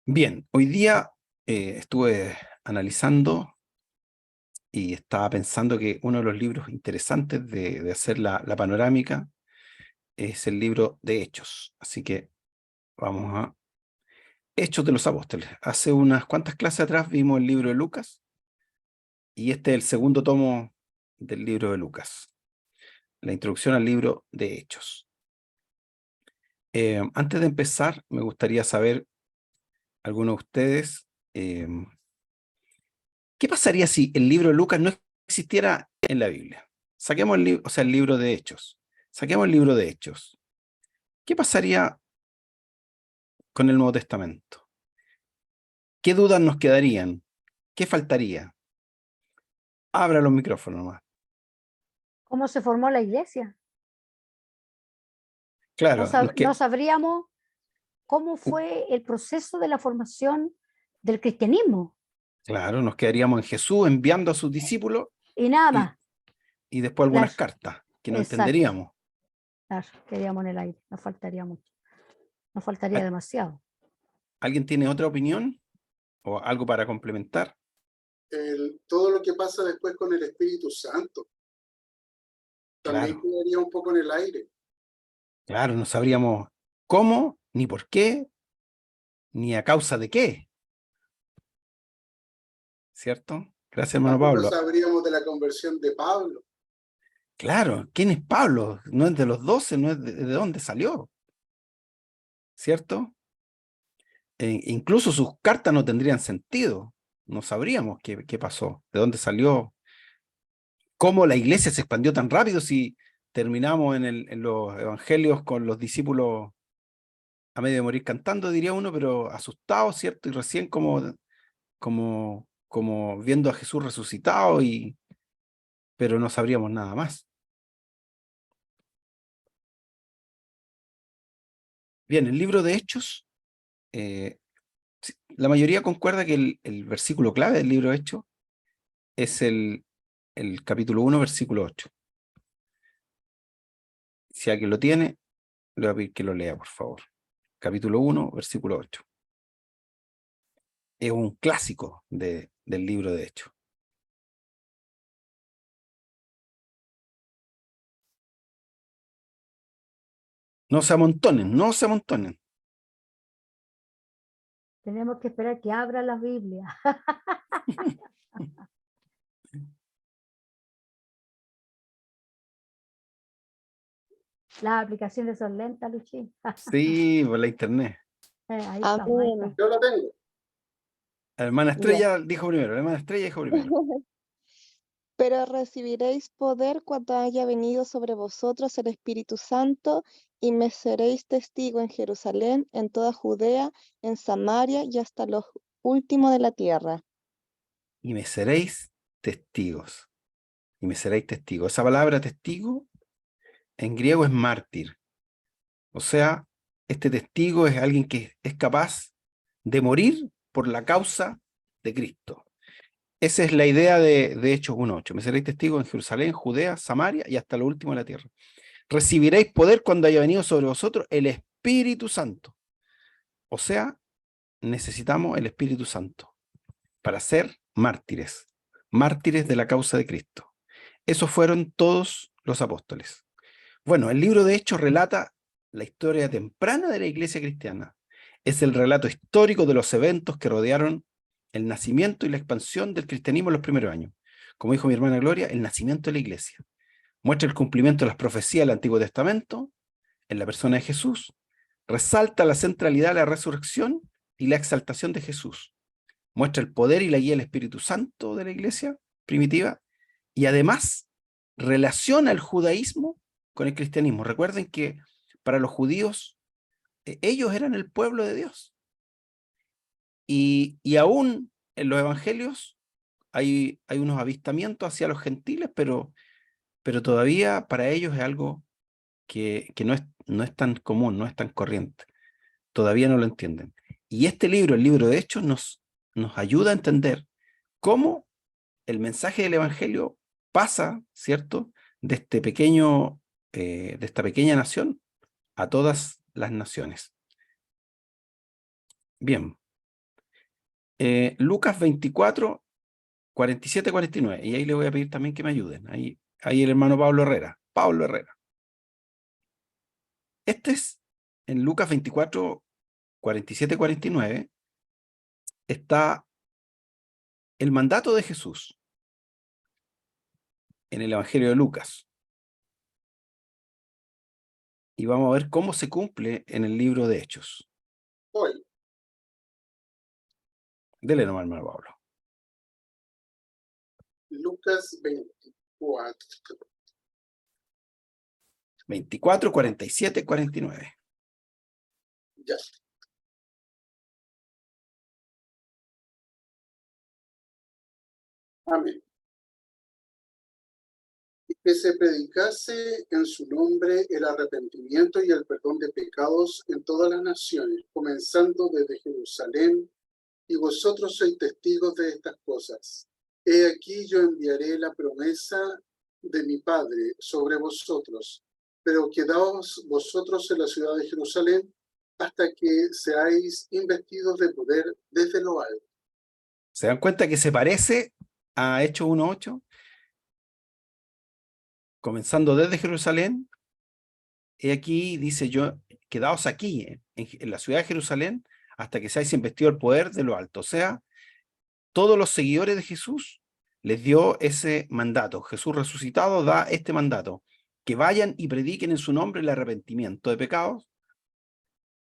Bien, hoy día estuve analizando y estaba pensando que uno de los libros interesantes de hacer la panorámica es el libro de Hechos. Así que vamos a Hechos de los Apóstoles. Hace unas cuantas clases atrás vimos el libro de Lucas y este es el segundo tomo del libro de Lucas, la introducción al libro de Hechos. Antes de empezar, me gustaría saber, algunos de ustedes, ¿qué pasaría si el libro de Lucas no existiera en la Biblia? Saquemos el libro, o sea, el libro de Hechos. Saquemos el libro de Hechos. ¿Qué pasaría con el Nuevo Testamento? ¿Qué dudas nos quedarían? ¿Qué faltaría? Abra los micrófonos nomás. ¿Cómo se formó la iglesia? Claro, No sabríamos cómo uh, fue el proceso de la formación del cristianismo claro, nos quedaríamos en Jesús enviando a sus discípulos y nada y, más. y después Claro, algunas cartas que no exacto, entenderíamos. claro, quedaríamos en el aire, nos faltaría mucho, nos faltaría ¿Al- demasiado. ¿Alguien tiene otra opinión o algo para complementar? Todo lo que pasa después con el Espíritu Santo también Claro, quedaría un poco en el aire. claro, no sabríamos cómo, ni por qué, ni a causa de qué. ¿Cierto? Gracias, hermano Tampoco Pablo. sabríamos de la conversión de Pablo. Claro, ¿quién es Pablo? No es de los 12, no es de dónde salió, ¿cierto? Incluso sus cartas no tendrían sentido. No sabríamos qué pasó, de dónde salió, cómo la iglesia se expandió tan rápido si terminamos en los evangelios con los discípulos a medio de morir cantando, diría uno, pero asustados, ¿cierto? Y recién como viendo a Jesús resucitado, pero no sabríamos nada más. Bien, el libro de Hechos, sí, la mayoría concuerda que el versículo clave del libro de Hechos es el capítulo 1, versículo 8. Si alguien lo tiene, le voy a pedir que lo lea, por favor. Capítulo 1, versículo 8. Es un clásico del libro de Hechos. No se amontonen, no se amontonen. Tenemos que esperar que abra la Biblia. Las aplicaciones son lentas, Luchín. Sí, por la internet. Ahí estamos, ahí estamos. Yo lo tengo. La hermana Ya. Estrella dijo primero, la hermana Estrella dijo primero. Pero recibiréis poder cuando haya venido sobre vosotros el Espíritu Santo, y me seréis testigo en Jerusalén, en toda Judea, en Samaria y hasta lo último de la tierra. Y me seréis testigos. Y me seréis testigos. Esa palabra testigo en griego es mártir. O sea, este testigo es alguien que es capaz de morir por la causa de Cristo. Esa es la idea de Hechos 1:8. Me seréis testigos en Jerusalén, Judea, Samaria y hasta lo último de la tierra. Recibiréis poder cuando haya venido sobre vosotros el Espíritu Santo. O sea, necesitamos el Espíritu Santo para ser mártires, mártires de la causa de Cristo. Esos fueron todos los apóstoles. Bueno, el libro de Hechos relata la historia temprana de la iglesia cristiana. Es el relato histórico de los eventos que rodearon el nacimiento y la expansión del cristianismo en los primeros años. Como dijo mi hermana Gloria, el nacimiento de la iglesia. Muestra el cumplimiento de las profecías del Antiguo Testamento en la persona de Jesús. Resalta la centralidad de la resurrección y la exaltación de Jesús. Muestra el poder y la guía del Espíritu Santo de la iglesia primitiva y además relaciona el judaísmo con el cristianismo. Recuerden que para los judíos ellos eran el pueblo de Dios y aún en los evangelios hay unos avistamientos hacia los gentiles, pero todavía para ellos es algo que no es tan común, no es tan corriente. Todavía no lo entienden. Y este libro, el libro de Hechos, nos ayuda a entender cómo el mensaje del Evangelio pasa, ¿cierto?, de de esta pequeña nación a todas las naciones. Bien, Lucas 24, 47, 49. Y ahí le voy a pedir también que me ayuden. Ahí el hermano Pablo Herrera. Pablo Herrera. Este es, en Lucas 24, 47, 49, está el mandato de Jesús en el Evangelio de Lucas. Y vamos a ver cómo se cumple en el libro de Hechos. Hoy, Dele nomás, hermano Pablo. Lucas 24. 24, 47, 49. Ya. Amén. Y que se predicase en su nombre el arrepentimiento y el perdón de pecados en todas las naciones, comenzando desde Jerusalén, y vosotros sois testigos de estas cosas. He aquí yo enviaré la promesa de mi Padre sobre vosotros, pero quedaos vosotros en la ciudad de Jerusalén hasta que seáis investidos de poder desde lo alto. ¿Se dan cuenta que se parece a Hechos 1:8? Comenzando desde Jerusalén, y aquí dice yo, quedaos aquí, en la ciudad de Jerusalén, hasta que seáis investidos del poder de lo alto. O sea, todos los seguidores de Jesús les dio ese mandato. Jesús resucitado da este mandato, que vayan y prediquen en su nombre el arrepentimiento de pecados,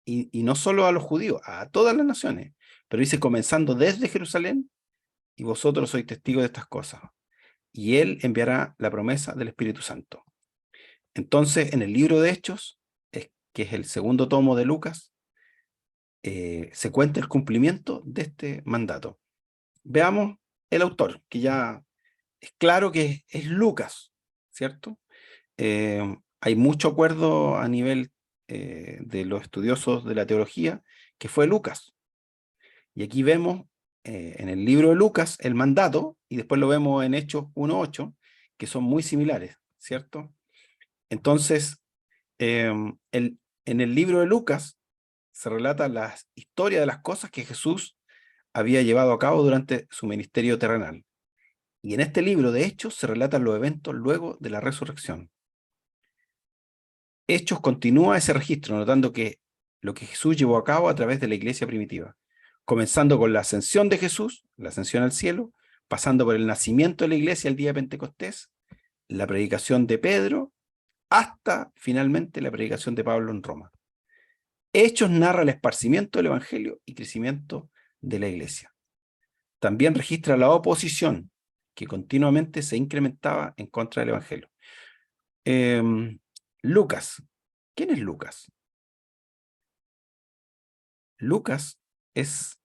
y no solo a los judíos, a todas las naciones. Pero dice, comenzando desde Jerusalén, y vosotros sois testigos de estas cosas. Y él enviará la promesa del Espíritu Santo. Entonces, en el libro de Hechos, que es el segundo tomo de Lucas, se cuenta el cumplimiento de este mandato. Veamos el autor, que ya es claro que es Lucas, ¿cierto? Hay mucho acuerdo a nivel de los estudiosos de la teología que fue Lucas. Y aquí vemos en el libro de Lucas el mandato, y después lo vemos en Hechos 1:8, que son muy similares, ¿cierto? Entonces, en el libro de Lucas se relata la historia de las cosas que Jesús había llevado a cabo durante su ministerio terrenal. Y en este libro de Hechos se relatan los eventos luego de la resurrección. Hechos continúa ese registro, notando que lo que Jesús llevó a cabo a través de la iglesia primitiva, comenzando con la ascensión de Jesús, la ascensión al cielo, pasando por el nacimiento de la iglesia el día de Pentecostés, la predicación de Pedro, hasta finalmente la predicación de Pablo en Roma. Hechos narra el esparcimiento del evangelio y crecimiento de la iglesia. También registra la oposición que continuamente se incrementaba en contra del evangelio. Lucas. ¿Quién es Lucas? Lucas es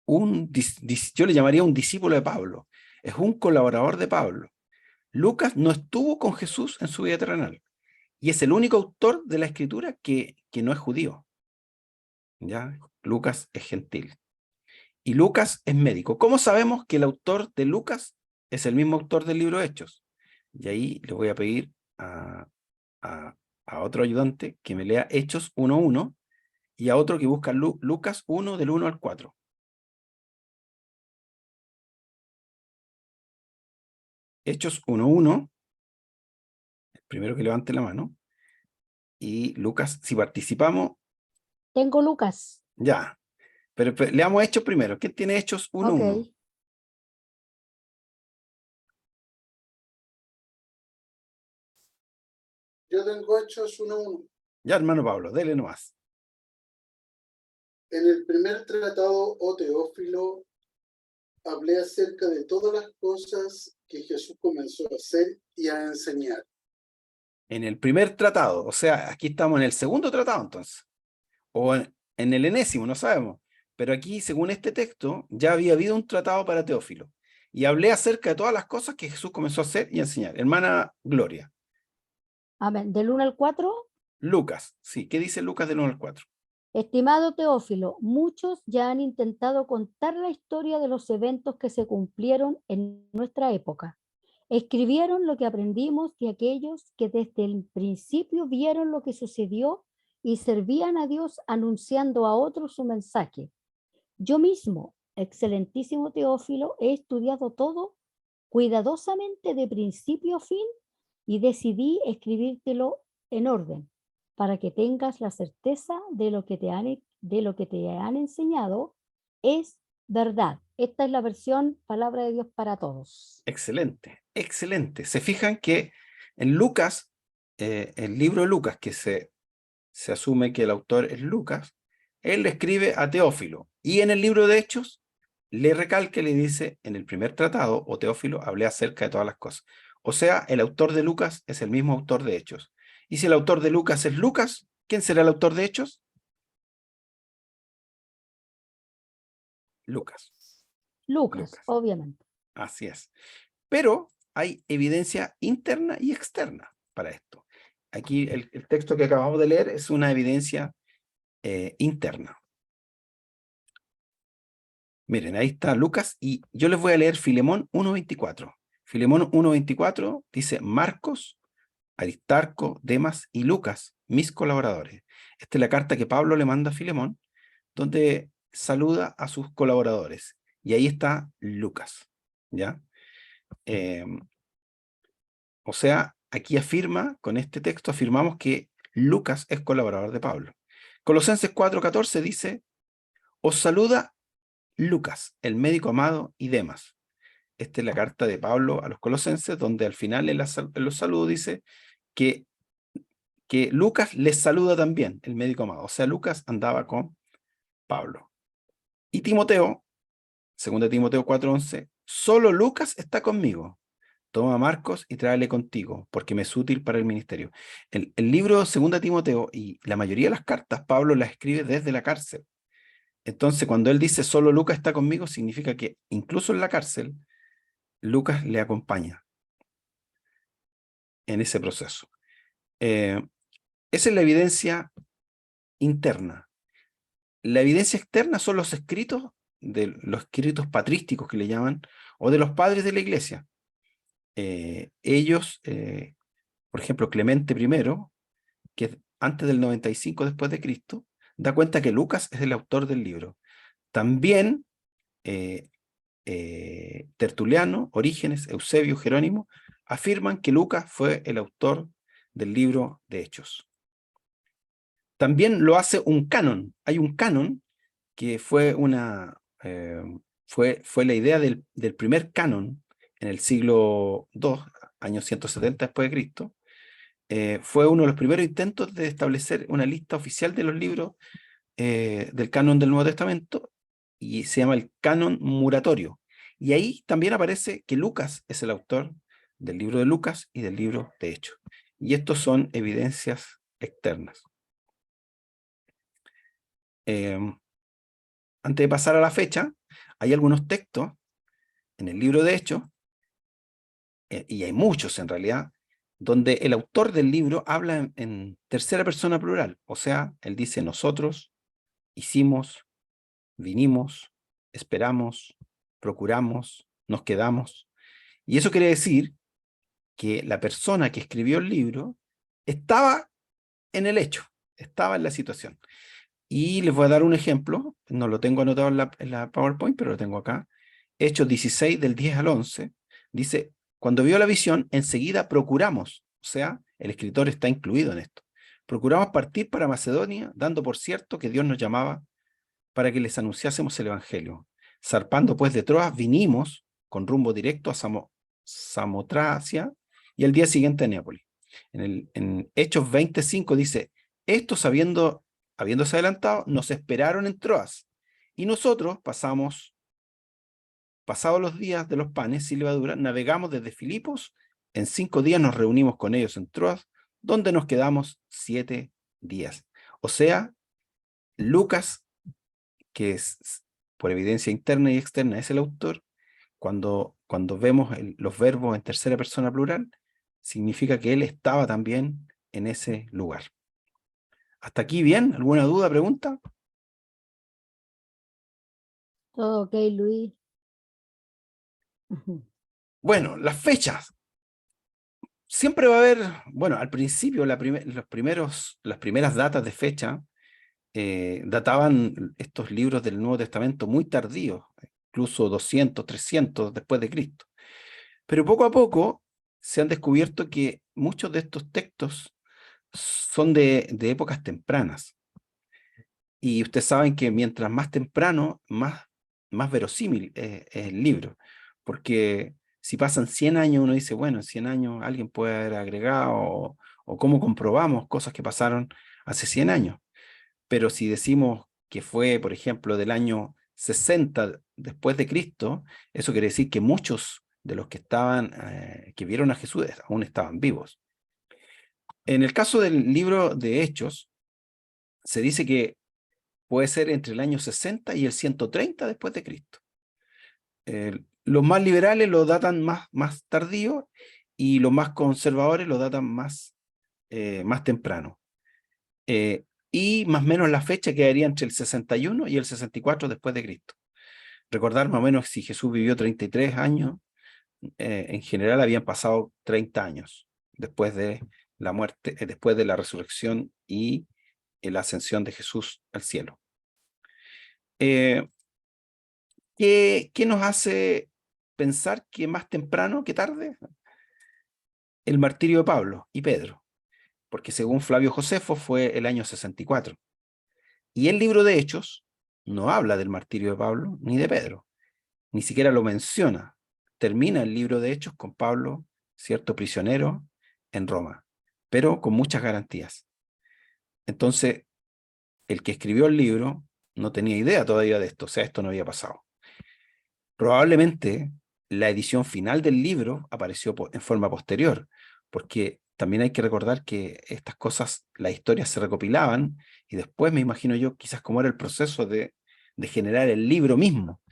yo le llamaría un discípulo de Pablo. Es un colaborador de Pablo. Lucas no estuvo con Jesús en su vida terrenal y es el único autor de la escritura que no es judío. ¿Ya? Lucas es gentil. Y Lucas es médico. ¿Cómo sabemos que el autor de Lucas es el mismo autor del libro de Hechos? Y ahí le voy a pedir a otro ayudante que me lea Hechos 1:1 y a otro que busca Lucas 1 del 1 al 4. Hechos 1:1, el primero que levante la mano. Y Lucas, si participamos, Tengo Lucas. ya. Pero leamos Hechos primero. ¿Quién tiene Hechos 1:1? Ok. Yo tengo Hechos 1:1. Ya, hermano Pablo, dele nomás. En el primer tratado, oh Teófilo, hablé acerca de todas las cosas que Jesús comenzó a hacer y a enseñar. En el primer tratado, o sea, aquí estamos en el segundo tratado entonces, o en el enésimo, no sabemos. Pero aquí, según este texto, ya había habido un tratado para Teófilo. Y hablé acerca de todas las cosas que Jesús comenzó a hacer y a enseñar. Hermana Gloria. Amén. Del 1 al 4. Lucas, sí. ¿Qué dice Lucas del 1 al 4? Estimado Teófilo, muchos ya han intentado contar la historia de los eventos que se cumplieron en nuestra época. Escribieron lo que aprendimos de aquellos que desde el principio vieron lo que sucedió y servían a Dios anunciando a otros su mensaje. Yo mismo excelentísimo Teófilo, he estudiado todo cuidadosamente de principio a fin y decidí escribírtelo en orden para que tengas la certeza de lo que te han enseñado es verdad. Esta es la versión Palabra de Dios para Todos. Excelente, excelente. Se fijan que en Lucas, el libro de Lucas, que se asume que el autor es Lucas, él le escribe a Teófilo. Y en el libro de Hechos, le recalca y le dice, en el primer tratado, o Teófilo, hablé acerca de todas las cosas. O sea, el autor de Lucas es el mismo autor de Hechos. Y si el autor de Lucas es Lucas, ¿quién será el autor de Hechos? Lucas. Lucas, obviamente. Así es. Pero hay evidencia interna y externa para esto. Aquí el texto que acabamos de leer es una evidencia interna. Miren, ahí está Lucas y yo les voy a leer Filemón 1:24. Filemón 1:24 dice: Marcos, Aristarco, Demas y Lucas, mis colaboradores. Esta es la carta que Pablo le manda a Filemón, donde saluda a sus colaboradores. Y ahí está Lucas, ¿ya? O sea, aquí afirma, con este texto afirmamos que Lucas es colaborador de Pablo. Colosenses 4:14 dice: os saluda Lucas, el médico amado, y Demas. Esta es la carta de Pablo a los colosenses, donde al final en los saludos dice que Lucas les saluda también, el médico amado. O sea, Lucas andaba con Pablo. Y Timoteo, 2 Timoteo 4:11, solo Lucas está conmigo. Toma a Marcos y tráele contigo, porque me es útil para el ministerio. El libro 2 Timoteo y la mayoría de las cartas, Pablo las escribe desde la cárcel. Entonces, cuando él dice solo Lucas está conmigo, significa que incluso en la cárcel, Lucas le acompaña en ese proceso. Esa es la evidencia interna. La evidencia externa son los escritos patrísticos que le llaman, o de los padres de la iglesia. Ellos, por ejemplo, Clemente I, que es antes del 95 después de Cristo, da cuenta que Lucas es el autor del libro. También Tertuliano, Orígenes, Eusebio, Jerónimo, afirman que Lucas fue el autor del libro de Hechos. También lo hace un canon. Hay un canon que fue fue la idea del primer canon en el siglo II, año 170 después de Cristo. Fue uno de los primeros intentos de establecer una lista oficial de los libros del canon del Nuevo Testamento, y se llama el canon muratorio. Y ahí también aparece que Lucas es el autor del libro de Lucas y del libro de Hechos. Y estos son evidencias externas. Antes de pasar a la fecha, hay algunos textos en el libro de Hechos, y hay muchos en realidad, donde el autor del libro habla en tercera persona plural. O sea, él dice nosotros, hicimos, vinimos, esperamos, procuramos, nos quedamos. Y eso quiere decir que la persona que escribió el libro estaba en el hecho, estaba en la situación. Y les voy a dar un ejemplo, no lo tengo anotado en la PowerPoint, pero lo tengo acá. Hechos 16, del 10 al 11, dice: cuando vio la visión, enseguida procuramos, o sea, el escritor está incluido en esto, procuramos partir para Macedonia, dando por cierto que Dios nos llamaba para que les anunciásemos el evangelio. Zarpando pues de Troas, vinimos con rumbo directo a Samotracia y al día siguiente a Neápolis. En Hechos 25 dice: estos habiéndose adelantado, nos esperaron en Troas, y nosotros pasados los días de los panes y levadura, navegamos desde Filipos. En 5 días nos reunimos con ellos en Troas, donde nos quedamos 7 días. O sea, Lucas, que es por evidencia interna y externa, es el autor. Cuando vemos los verbos en tercera persona plural, significa que él estaba también en ese lugar. ¿Hasta aquí bien? ¿Alguna duda, pregunta? Todo ok, Luis. Bueno, las fechas. Siempre va a haber, bueno, al principio las primeras datas de fecha databan estos libros del Nuevo Testamento muy tardíos, incluso 200, 300 después de Cristo. Pero poco a poco se han descubierto que muchos de estos textos son de épocas tempranas. Y ustedes saben que mientras más temprano, más verosímil es el libro. Porque si pasan 100 años, uno dice, bueno, en 100 años alguien puede haber agregado, o cómo comprobamos cosas que pasaron hace 100 años. Pero si decimos que fue, por ejemplo, del año 60 después de Cristo, eso quiere decir que muchos de los que estaban, que vieron a Jesús, aún estaban vivos. En el caso del libro de Hechos, se dice que puede ser entre el año 60 y el 130 después de Cristo. Los más liberales lo datan más tardío, y los más conservadores lo datan más temprano. Y más o menos la fecha quedaría entre el 61 y el 64 después de Cristo. Recordar más o menos, si Jesús vivió 33 años, en general habían pasado 30 años después de la muerte, después de la resurrección y la ascensión de Jesús al cielo. ¿Qué nos hace pensar que más temprano que tarde? El martirio de Pablo y Pedro, porque según Flavio Josefo fue el año 64. Y el libro de Hechos no habla del martirio de Pablo ni de Pedro, ni siquiera lo menciona. Termina el libro de Hechos con Pablo, cierto prisionero, en Roma, pero con muchas garantías. Entonces, el que escribió el libro no tenía idea todavía de esto, o sea, esto no había pasado. Probablemente la edición final del libro apareció en forma posterior, porque también hay que recordar que estas cosas, las historias se recopilaban, y después me imagino yo quizás cómo era el proceso de generar el libro mismo.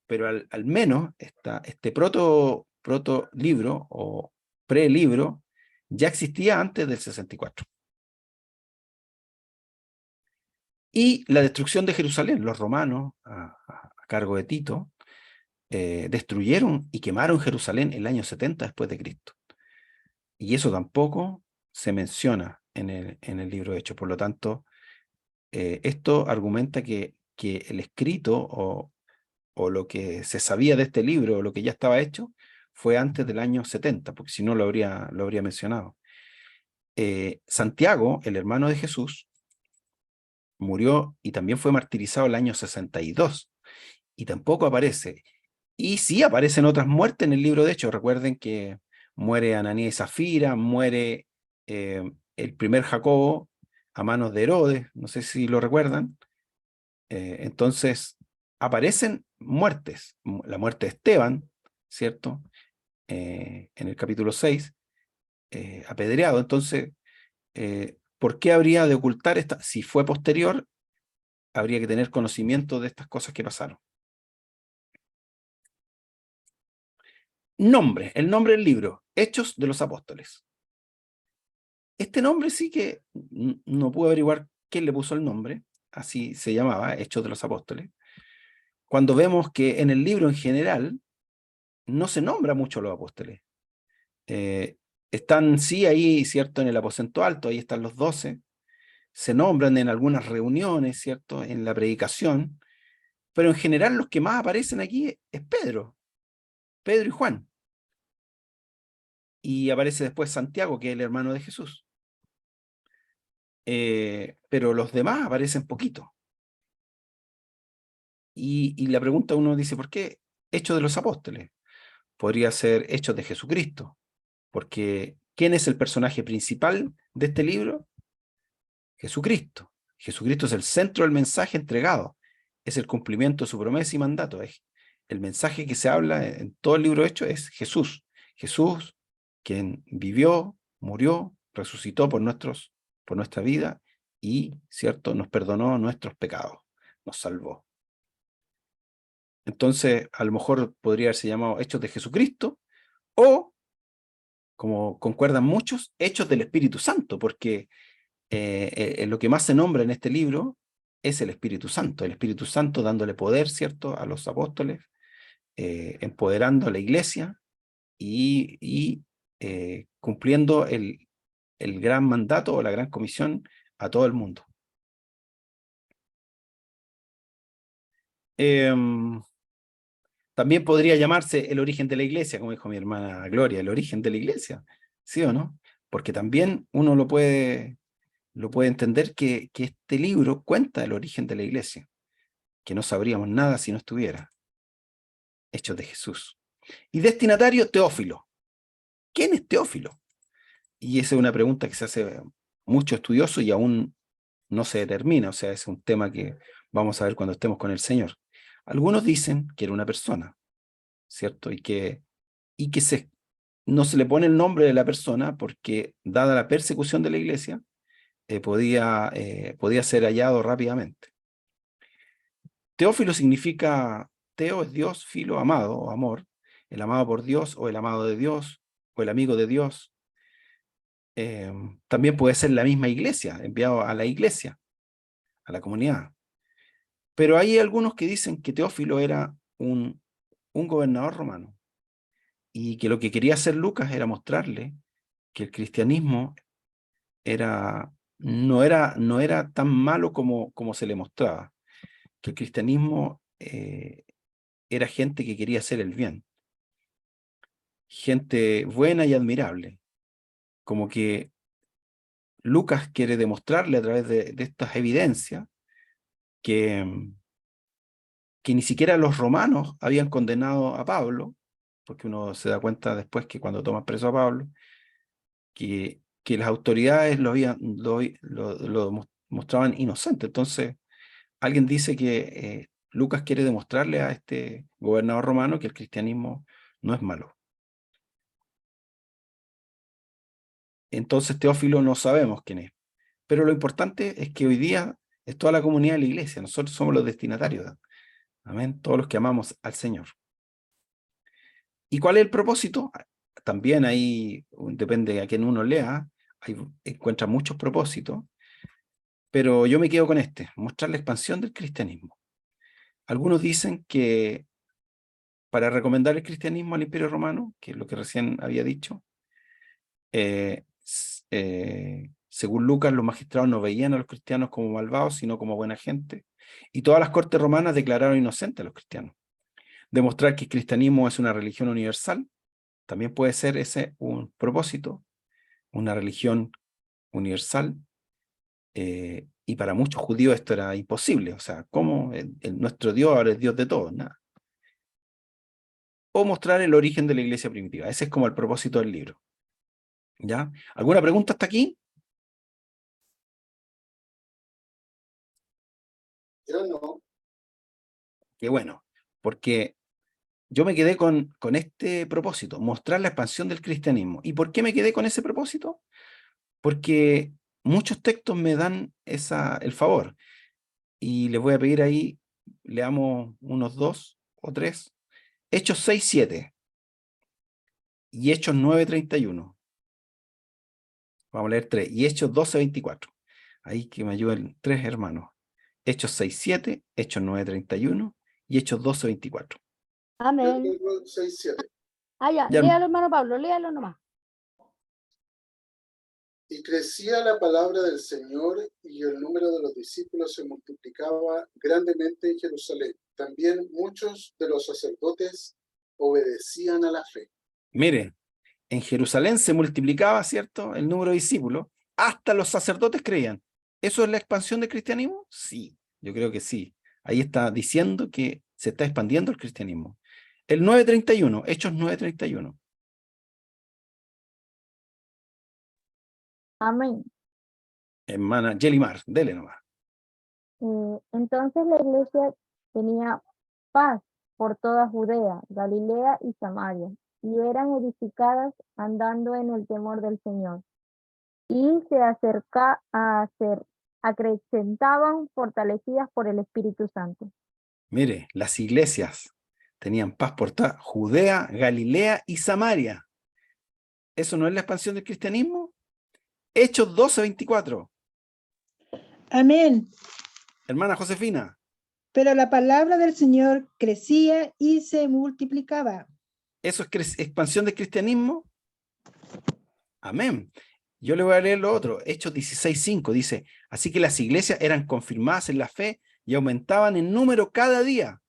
Pero al menos este proto libro o pre-libro ya existía antes del 64. Y la destrucción de Jerusalén, los romanos, a cargo de Tito, destruyeron y quemaron Jerusalén en el año 70 después de Cristo. Y eso tampoco se menciona en el libro de Hechos. Por lo tanto, esto argumenta que el escrito o lo que se sabía de este libro, o lo que ya estaba hecho, fue antes del año 70, porque si no lo habría mencionado. Santiago, el hermano de Jesús, murió y también fue martirizado el año 62, y tampoco aparece. Y sí aparecen otras muertes en el libro de Hechos. Recuerden que muere Ananías y Zafira, muere el primer Jacobo a manos de Herodes, no sé si lo recuerdan. Entonces, aparecen muertes. La muerte de Esteban, ¿cierto? En el capítulo 6, apedreado. Entonces, ¿por qué habría de ocultar esta? Si fue posterior, habría que tener conocimiento de estas cosas que pasaron. Nombre, el nombre del libro, Hechos de los Apóstoles. Este nombre sí que no pude averiguar quién le puso el nombre, así se llamaba, Hechos de los Apóstoles, cuando vemos que en el libro en general no se nombra mucho a los apóstoles. Están sí ahí, ¿cierto? En el aposento alto, ahí están los 12, se nombran en algunas reuniones, ¿cierto? En la predicación, pero en general los que más aparecen aquí es Pedro y Juan. Y aparece después Santiago, que es el hermano de Jesús. Pero los demás aparecen poquito. Y la pregunta uno dice, ¿por qué Hechos de los Apóstoles? Podría ser Hechos de Jesucristo, porque ¿quién es el personaje principal de este libro? Jesucristo. Jesucristo es el centro del mensaje entregado, es el cumplimiento de su promesa y mandato. Es el mensaje que se habla en todo el libro de Hechos es Jesús. Jesús, quien vivió, murió, resucitó por nuestra vida y, ¿cierto?, nos perdonó nuestros pecados, nos salvó. Entonces, a lo mejor podría haberse llamado Hechos de Jesucristo, o, como concuerdan muchos, Hechos del Espíritu Santo, porque lo que más se nombra en este libro es el Espíritu Santo dándole poder, ¿cierto?, a los apóstoles, empoderando a la iglesia y cumpliendo el gran mandato o la gran comisión a todo el mundo. También podría llamarse el origen de la iglesia, como dijo mi hermana Gloria, el origen de la iglesia, ¿sí o no? Porque también uno lo puede entender que este libro cuenta el origen de la iglesia, que no sabríamos nada si no estuviera. Hechos de Jesús. Y destinatario, Teófilo. ¿Quién es Teófilo? Y esa es una pregunta que se hace mucho estudioso y aún no se determina, o sea, es un tema que vamos a ver cuando estemos con el Señor. Algunos dicen que era una persona, ¿cierto? Y que no se le pone el nombre de la persona porque, dada la persecución de la iglesia, podía ser hallado rápidamente. Teófilo significa, Teo es Dios, filo, amado o amor, el amado por Dios o el amado de Dios o el amigo de Dios. También puede ser la misma iglesia, enviado a la iglesia, a la comunidad. Pero hay algunos que dicen que Teófilo era un gobernador romano y que lo que quería hacer Lucas era mostrarle que el cristianismo no era tan malo como se le mostraba, que el cristianismo era gente que quería hacer el bien, gente buena y admirable, como que Lucas quiere demostrarle a través de estas evidencias que ni siquiera los romanos habían condenado a Pablo, porque uno se da cuenta después que cuando toman preso a Pablo, que las autoridades lo mostraban inocente. Entonces, alguien dice que Lucas quiere demostrarle a este gobernador romano que el cristianismo no es malo. Entonces, Teófilo no sabemos quién es. Pero lo importante es que hoy día es toda la comunidad de la iglesia. Nosotros somos los destinatarios. Amén. Todos los que amamos al Señor. ¿Y cuál es el propósito? También ahí depende a quién uno lea. Encuentra muchos propósitos. Pero yo me quedo con este, mostrar la expansión del cristianismo. Algunos dicen que para recomendar el cristianismo al Imperio Romano, que es lo que recién había dicho, según Lucas, los magistrados no veían a los cristianos como malvados, sino como buena gente. Y todas las cortes romanas declararon inocentes a los cristianos. Demostrar que el cristianismo es una religión universal, también puede ser ese un propósito, una religión universal. Y para muchos judíos esto era imposible. O sea, ¿cómo nuestro Dios ahora es Dios de todos? Nada. O mostrar el origen de la iglesia primitiva. Ese es como el propósito del libro. ¿Ya? ¿Alguna pregunta hasta aquí? Yo no. Qué bueno, porque yo me quedé con este propósito, mostrar la expansión del cristianismo. ¿Y por qué me quedé con ese propósito? Porque muchos textos me dan el favor. Y les voy a pedir ahí, leamos unos 2 o 3. Hechos 6:7 y Hechos 9:31. Vamos a leer 3. Y Hechos 12:24. Ahí que me ayuden 3 hermanos. Hechos 6:7, Hechos 9:31 y Hechos 12:24. Amén. 6:7. Ah, ya, Ya, léalo, hermano Pablo, léalo nomás. Y crecía la palabra del Señor y el número de los discípulos se multiplicaba grandemente en Jerusalén. También muchos de los sacerdotes obedecían a la fe. mire, en Jerusalén se multiplicaba, ¿cierto?, el número de discípulos, hasta los sacerdotes creían. ¿Eso es la expansión del cristianismo? Sí, yo creo que sí. Ahí está diciendo que se está expandiendo el cristianismo. El 9:31, Hechos 9:31. Amén. Hermana Yelimar, dele nomás. Entonces la iglesia tenía paz por toda Judea, Galilea y Samaria, y eran edificadas andando en el temor del Señor. Y se acrecentaban fortalecidas por el Espíritu Santo. Mire, las iglesias tenían paz por toda Judea, Galilea y Samaria. ¿Eso no es la expansión del cristianismo? Hechos 12:24. Amén. Hermana Josefina. Pero la palabra del Señor crecía y se multiplicaba. ¿Eso es expansión del cristianismo? Amén. Yo le voy a leer lo otro. Hechos 16:5 dice, así que las iglesias eran confirmadas en la fe y aumentaban en número cada día.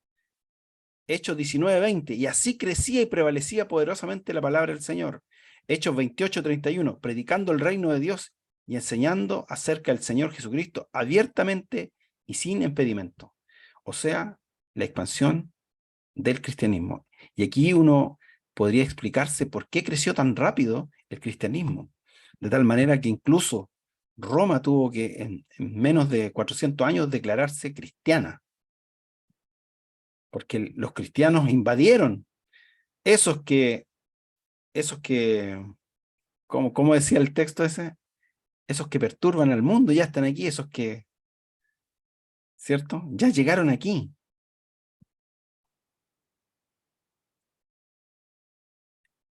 Hechos 19:20, y así crecía y prevalecía poderosamente la palabra del Señor. Hechos 28:31, predicando el reino de Dios y enseñando acerca del Señor Jesucristo abiertamente y sin impedimento. O sea, la expansión del cristianismo. Y aquí uno podría explicarse por qué creció tan rápido el cristianismo, de tal manera que incluso Roma tuvo que en menos de 400 años declararse cristiana, porque los cristianos invadieron esos que, ¿cómo decía el texto ese? Esos que perturban al mundo ya están aquí, esos que, ¿cierto? Ya llegaron aquí.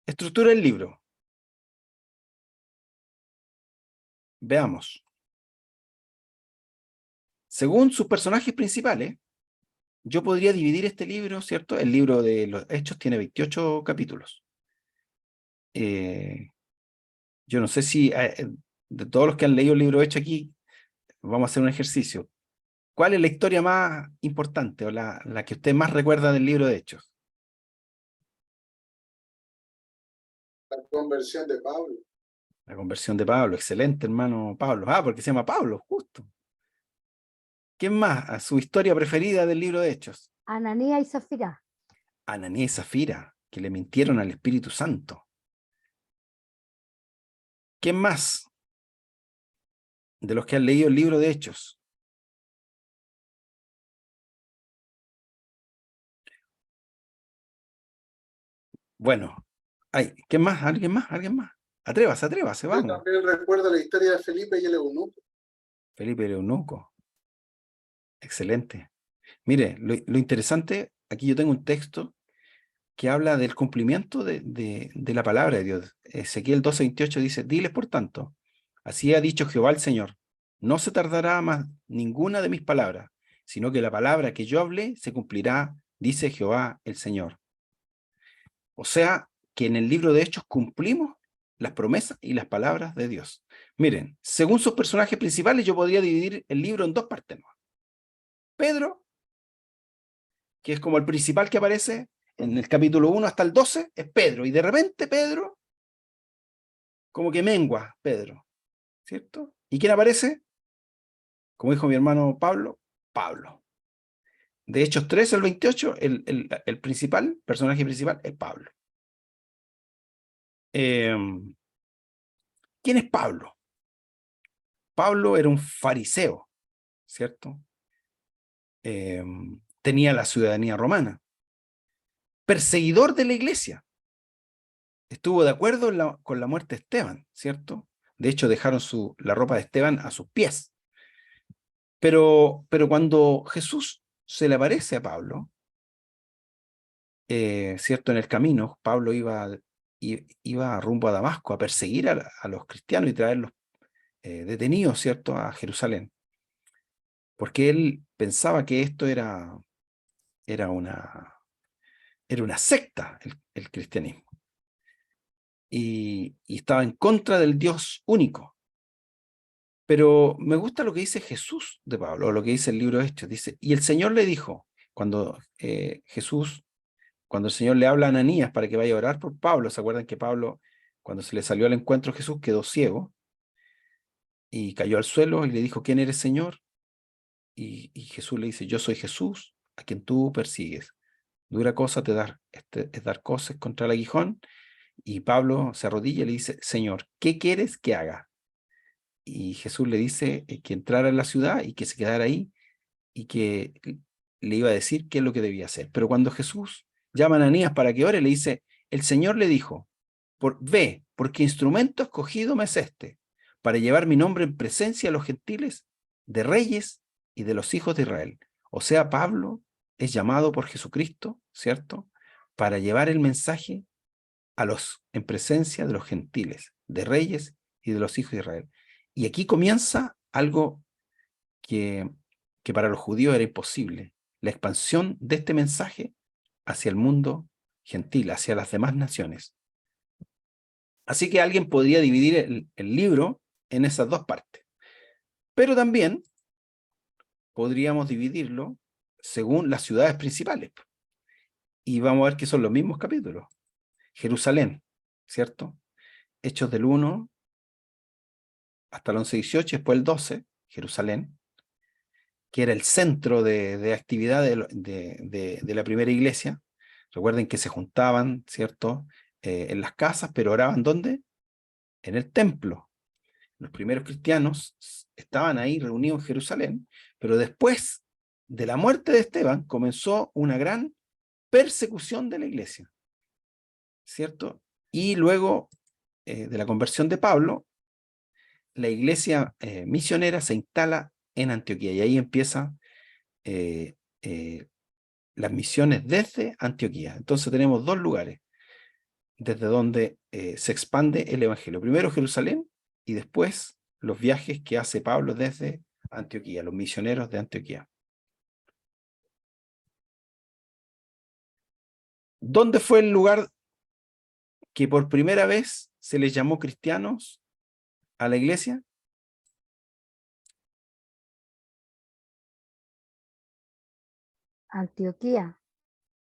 Estructura del libro. Veamos. Según sus personajes principales, yo podría dividir este libro, ¿cierto? El libro de los Hechos tiene 28 capítulos. Yo no sé si de todos los que han leído el libro de Hechos aquí, vamos a hacer un ejercicio. ¿Cuál es la historia más importante o la que usted más recuerda del libro de Hechos? La conversión de Pablo. La conversión de Pablo. Excelente, hermano Pablo. Ah, porque se llama Pablo, justo. ¿Quién más? A su historia preferida del libro de Hechos. Ananías y Zafira. Ananías y Zafira, que le mintieron al Espíritu Santo. ¿Quién más? De los que han leído el libro de Hechos. Bueno, ¿quién más? ¿Alguien más? ¿Alguien más? Atrévase, Yo vamos. también recuerdo la historia de Felipe y el eunuco. Felipe el Eunuco. Excelente. Mire, lo interesante, aquí yo tengo un texto que habla del cumplimiento de la palabra de Dios. Ezequiel 12:28 dice, diles por tanto, así ha dicho Jehová el Señor, no se tardará más ninguna de mis palabras, sino que la palabra que yo hablé se cumplirá, dice Jehová el Señor. O sea, que en el libro de Hechos cumplimos las promesas y las palabras de Dios. Miren, según sus personajes principales, yo podría dividir el libro en dos partes, ¿no? Pedro, que es como el principal que aparece en el capítulo 1 hasta el 12, es Pedro, y de repente Pedro, como que mengua Pedro, ¿cierto? ¿Y quién aparece? Como dijo mi hermano Pablo, Pablo. De Hechos 13 al 28, el principal, personaje principal, es Pablo. ¿Quién es Pablo? Pablo era un fariseo, ¿cierto? Tenía la ciudadanía romana. Perseguidor de la iglesia. Estuvo de acuerdo con la muerte de Esteban, ¿cierto? De hecho, dejaron la ropa de Esteban a sus pies. Pero cuando Jesús se le aparece a Pablo, ¿cierto? En el camino, Pablo iba rumbo a Damasco a perseguir a los cristianos y traerlos detenidos, ¿cierto? A Jerusalén. Porque él pensaba que esto era una secta, el cristianismo. Y estaba en contra del Dios único. Pero me gusta lo que dice Jesús de Pablo, o lo que dice el libro de Hechos. Dice, y el Señor le dijo, cuando el Señor le habla a Ananías para que vaya a orar por Pablo, ¿se acuerdan que Pablo, cuando se le salió al encuentro Jesús, quedó ciego y cayó al suelo y le dijo, ¿quién eres, Señor? Y Jesús le dice, yo soy Jesús, a quien tú persigues. Dura cosa es dar cosas contra el aguijón. Y Pablo se arrodilla y le dice, Señor, ¿qué quieres que haga? Y Jesús le dice que entrara en la ciudad y que se quedara ahí y que le iba a decir qué es lo que debía hacer. Pero cuando Jesús llama a Ananías para que ore, le dice, el Señor le dijo, ve, porque instrumento escogido me es este, para llevar mi nombre en presencia de los gentiles, de reyes y de los hijos de Israel. O sea, Pablo es llamado por Jesucristo, ¿cierto? Para llevar el mensaje en presencia de los gentiles, de reyes y de los hijos de Israel. Y aquí comienza algo que para los judíos era imposible, la expansión de este mensaje hacia el mundo gentil, hacia las demás naciones. Así que alguien podría dividir el libro en esas dos partes. Pero también podríamos dividirlo según las ciudades principales. y vamos a ver que son los mismos capítulos. Jerusalén, ¿cierto? Hechos del 1 hasta el 11-18, después el 12, Jerusalén, que era el centro de actividad de la primera iglesia. Recuerden que se juntaban, ¿cierto? En las casas, pero oraban ¿dónde? En el templo. Los primeros cristianos estaban ahí reunidos en Jerusalén, pero después de la muerte de Esteban comenzó una gran persecución de la iglesia, ¿cierto? Y luego de la conversión de Pablo, la iglesia misionera se instala en Antioquía y ahí empiezan las misiones desde Antioquía. Entonces tenemos dos lugares desde donde se expande el evangelio. Primero Jerusalén y después los viajes que hace Pablo desde Antioquía, los misioneros de Antioquía. ¿Dónde fue el lugar que por primera vez se les llamó cristianos a la iglesia? Antioquía.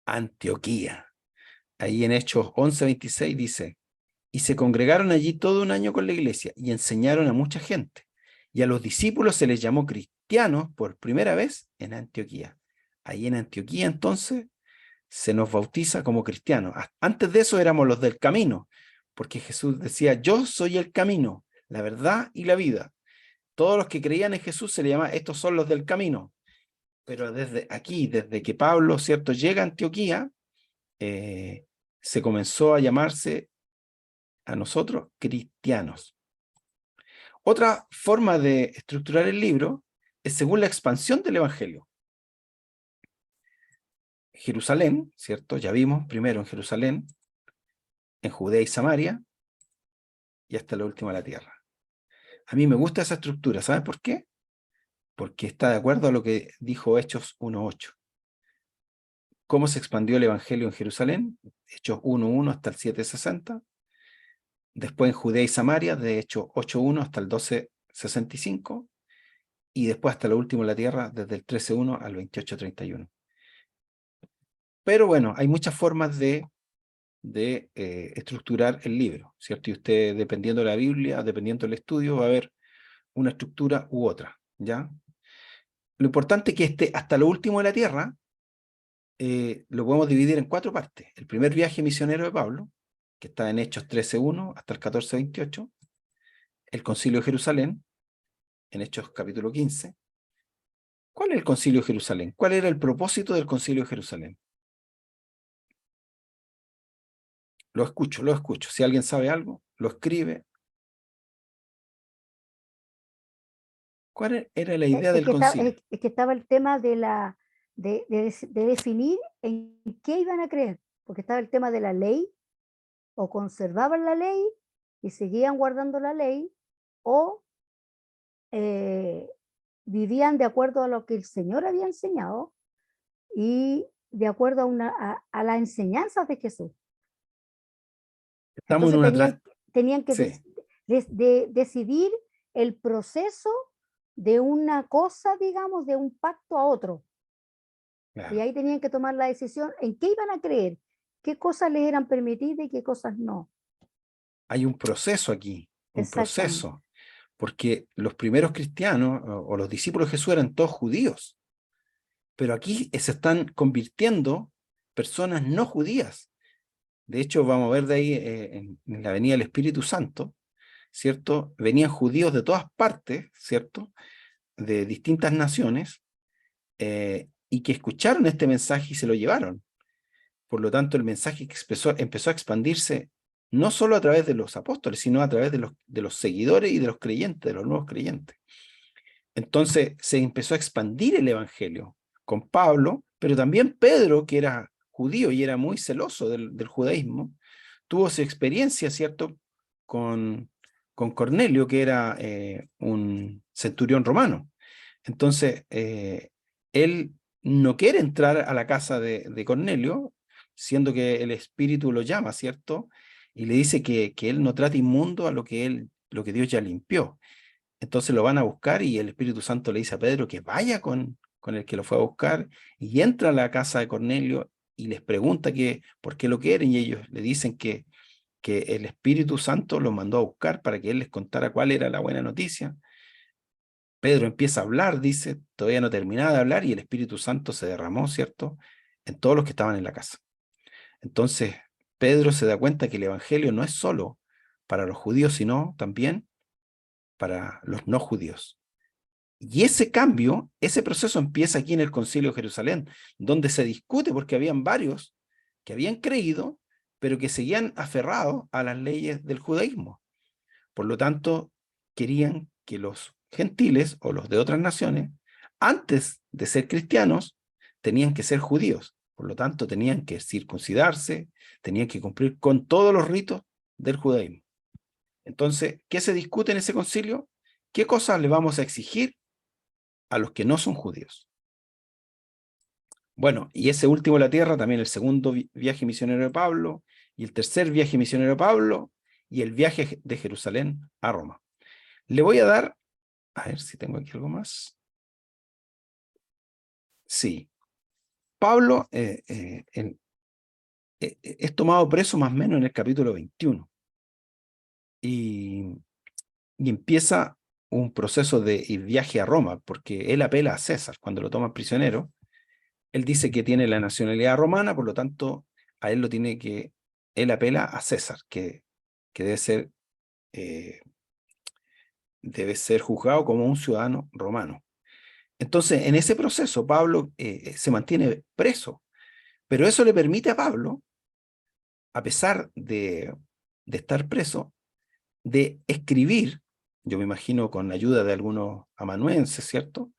Antioquía. Ahí en Hechos 11:26 dice: y se congregaron allí todo un año con la iglesia y enseñaron a mucha gente. Y a los discípulos se les llamó cristianos por primera vez en Antioquía. Ahí en Antioquía entonces se nos bautiza como cristianos. Antes de eso éramos los del camino, porque Jesús decía: yo soy el camino, la verdad y la vida. Todos los que creían en Jesús se le llama: estos son los del camino. Pero desde aquí, desde que Pablo, ¿cierto?, llega a Antioquía, se comenzó a llamarse a nosotros cristianos. Otra forma de estructurar el libro es según la expansión del evangelio. Jerusalén, ¿cierto? Ya vimos primero en Jerusalén, en Judea y Samaria, y hasta la última la tierra. A mí me gusta esa estructura, ¿sabes por qué? Porque está de acuerdo a lo que dijo Hechos 1:8. ¿Cómo se expandió el evangelio en Jerusalén? Hechos 1:1 hasta el 7:60. Después en Judea y Samaria, de Hechos 8:1 hasta el 12:65. Y después hasta lo último en la tierra, desde el 13:1 al 28:31. Pero bueno, hay muchas formas de estructurar el libro, ¿cierto? Y usted, dependiendo de la Biblia, dependiendo del estudio, va a haber una estructura u otra, ¿ya? Lo importante es que hasta lo último de la tierra lo podemos dividir en 4 partes. El primer viaje misionero de Pablo, que está en Hechos 13:1 hasta el 14:28. El Concilio de Jerusalén, en Hechos capítulo 15. ¿Cuál es el Concilio de Jerusalén? ¿Cuál era el propósito del Concilio de Jerusalén? Lo escucho. Si alguien sabe algo, lo escribe. ¿Cuál era la idea del concilio? Es que estaba el tema de definir en qué iban a creer, porque estaba el tema de la ley, o conservaban la ley y seguían guardando la ley, o vivían de acuerdo a lo que el Señor había enseñado y de acuerdo a las enseñanzas de Jesús. Estamos Entonces en una tenían que sí. decidir el proceso de una cosa, digamos, de un pacto a otro. Claro. Y ahí tenían que tomar la decisión en qué iban a creer, qué cosas les eran permitidas y qué cosas no. Hay un proceso aquí, un Exactamente. proceso, porque los primeros cristianos o los discípulos de Jesús eran todos judíos, pero aquí se están convirtiendo personas no judías. De hecho, vamos a ver de ahí en la venida del Espíritu Santo, ¿cierto? Venían judíos de todas partes, ¿cierto? De distintas naciones, y que escucharon este mensaje y se lo llevaron. Por lo tanto, el mensaje que empezó a expandirse no solo a través de los apóstoles, sino a través de los seguidores y de los creyentes, de los nuevos creyentes. Entonces se empezó a expandir el evangelio con Pablo, pero también Pedro, que era judío y era muy celoso del judaísmo, tuvo su experiencia, ¿cierto?, con Cornelio, que era un centurión romano. Entonces, él no quiere entrar a la casa de Cornelio, siendo que el Espíritu lo llama, ¿cierto? Y le dice que él no trata inmundo a lo que Dios ya limpió. Entonces lo van a buscar y el Espíritu Santo le dice a Pedro que vaya con el que lo fue a buscar y entra a la casa de Cornelio y les pregunta por qué lo quieren, y ellos le dicen que el Espíritu Santo los mandó a buscar para que él les contara cuál era la buena noticia. Pedro empieza a hablar, dice, todavía no terminaba de hablar, y el Espíritu Santo se derramó, ¿cierto?, en todos los que estaban en la casa. Entonces, Pedro se da cuenta que el Evangelio no es solo para los judíos, sino también para los no judíos. Y ese cambio, ese proceso empieza aquí en el Concilio de Jerusalén, donde se discute porque habían varios que habían creído, pero que seguían aferrados a las leyes del judaísmo. Por lo tanto, querían que los gentiles o los de otras naciones, antes de ser cristianos, tenían que ser judíos. Por lo tanto, tenían que circuncidarse, tenían que cumplir con todos los ritos del judaísmo. Entonces, ¿qué se discute en ese concilio? ¿Qué cosas le vamos a exigir a los que no son judíos? Bueno, y ese último de la tierra, también el segundo viaje misionero de Pablo, y el tercer viaje misionero de Pablo, y el viaje de Jerusalén a Roma. Le voy a dar, a ver si tengo aquí algo más. Sí. Pablo es tomado preso más o menos en el capítulo 21. Y empieza un proceso de viaje a Roma, porque él apela a César cuando lo toman prisionero. Él dice que tiene la nacionalidad romana, por lo tanto, a él él apela a César, que debe ser juzgado como un ciudadano romano. Entonces, en ese proceso, Pablo se mantiene preso, pero eso le permite a Pablo, a pesar de estar preso, de escribir, yo me imagino con la ayuda de algunos amanuenses, ¿cierto?,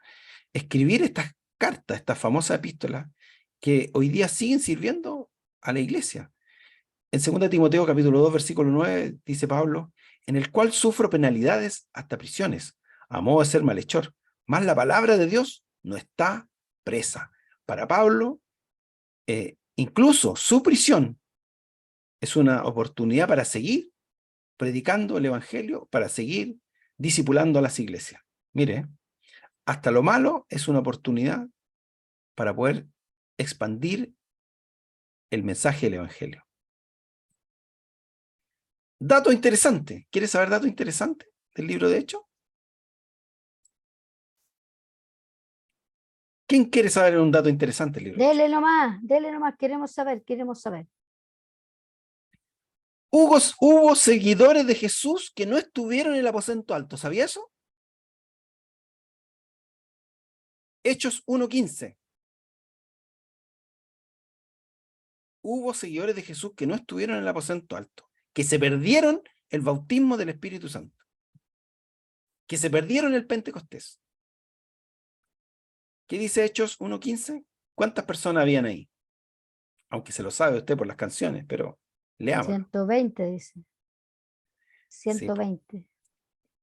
escribir estas cartas, estas famosas epístolas, que hoy día siguen sirviendo a la iglesia. En 2 Timoteo capítulo 2, versículo 9, dice Pablo, en el cual sufro penalidades hasta prisiones, a modo de ser malhechor, mas la palabra de Dios no está presa. Para Pablo, incluso su prisión es una oportunidad para seguir predicando el evangelio, para seguir discipulando a las iglesias. Mire, hasta lo malo es una oportunidad para poder expandir el mensaje del evangelio. Dato interesante. ¿Quieres saber dato interesante del libro de Hechos? ¿Quién quiere saber un dato interesante del libro de Hechos? Dele nomás, queremos saber. Hubo seguidores de Jesús que no estuvieron en el aposento alto. ¿Sabía eso? Hechos 1:15. Hubo seguidores de Jesús que no estuvieron en el aposento alto, que se perdieron el bautismo del Espíritu Santo, que se perdieron el Pentecostés. ¿Qué dice Hechos 1:15? ¿Cuántas personas habían ahí? Aunque se lo sabe usted por las canciones, pero leamos. 120, dice. 120. Sí.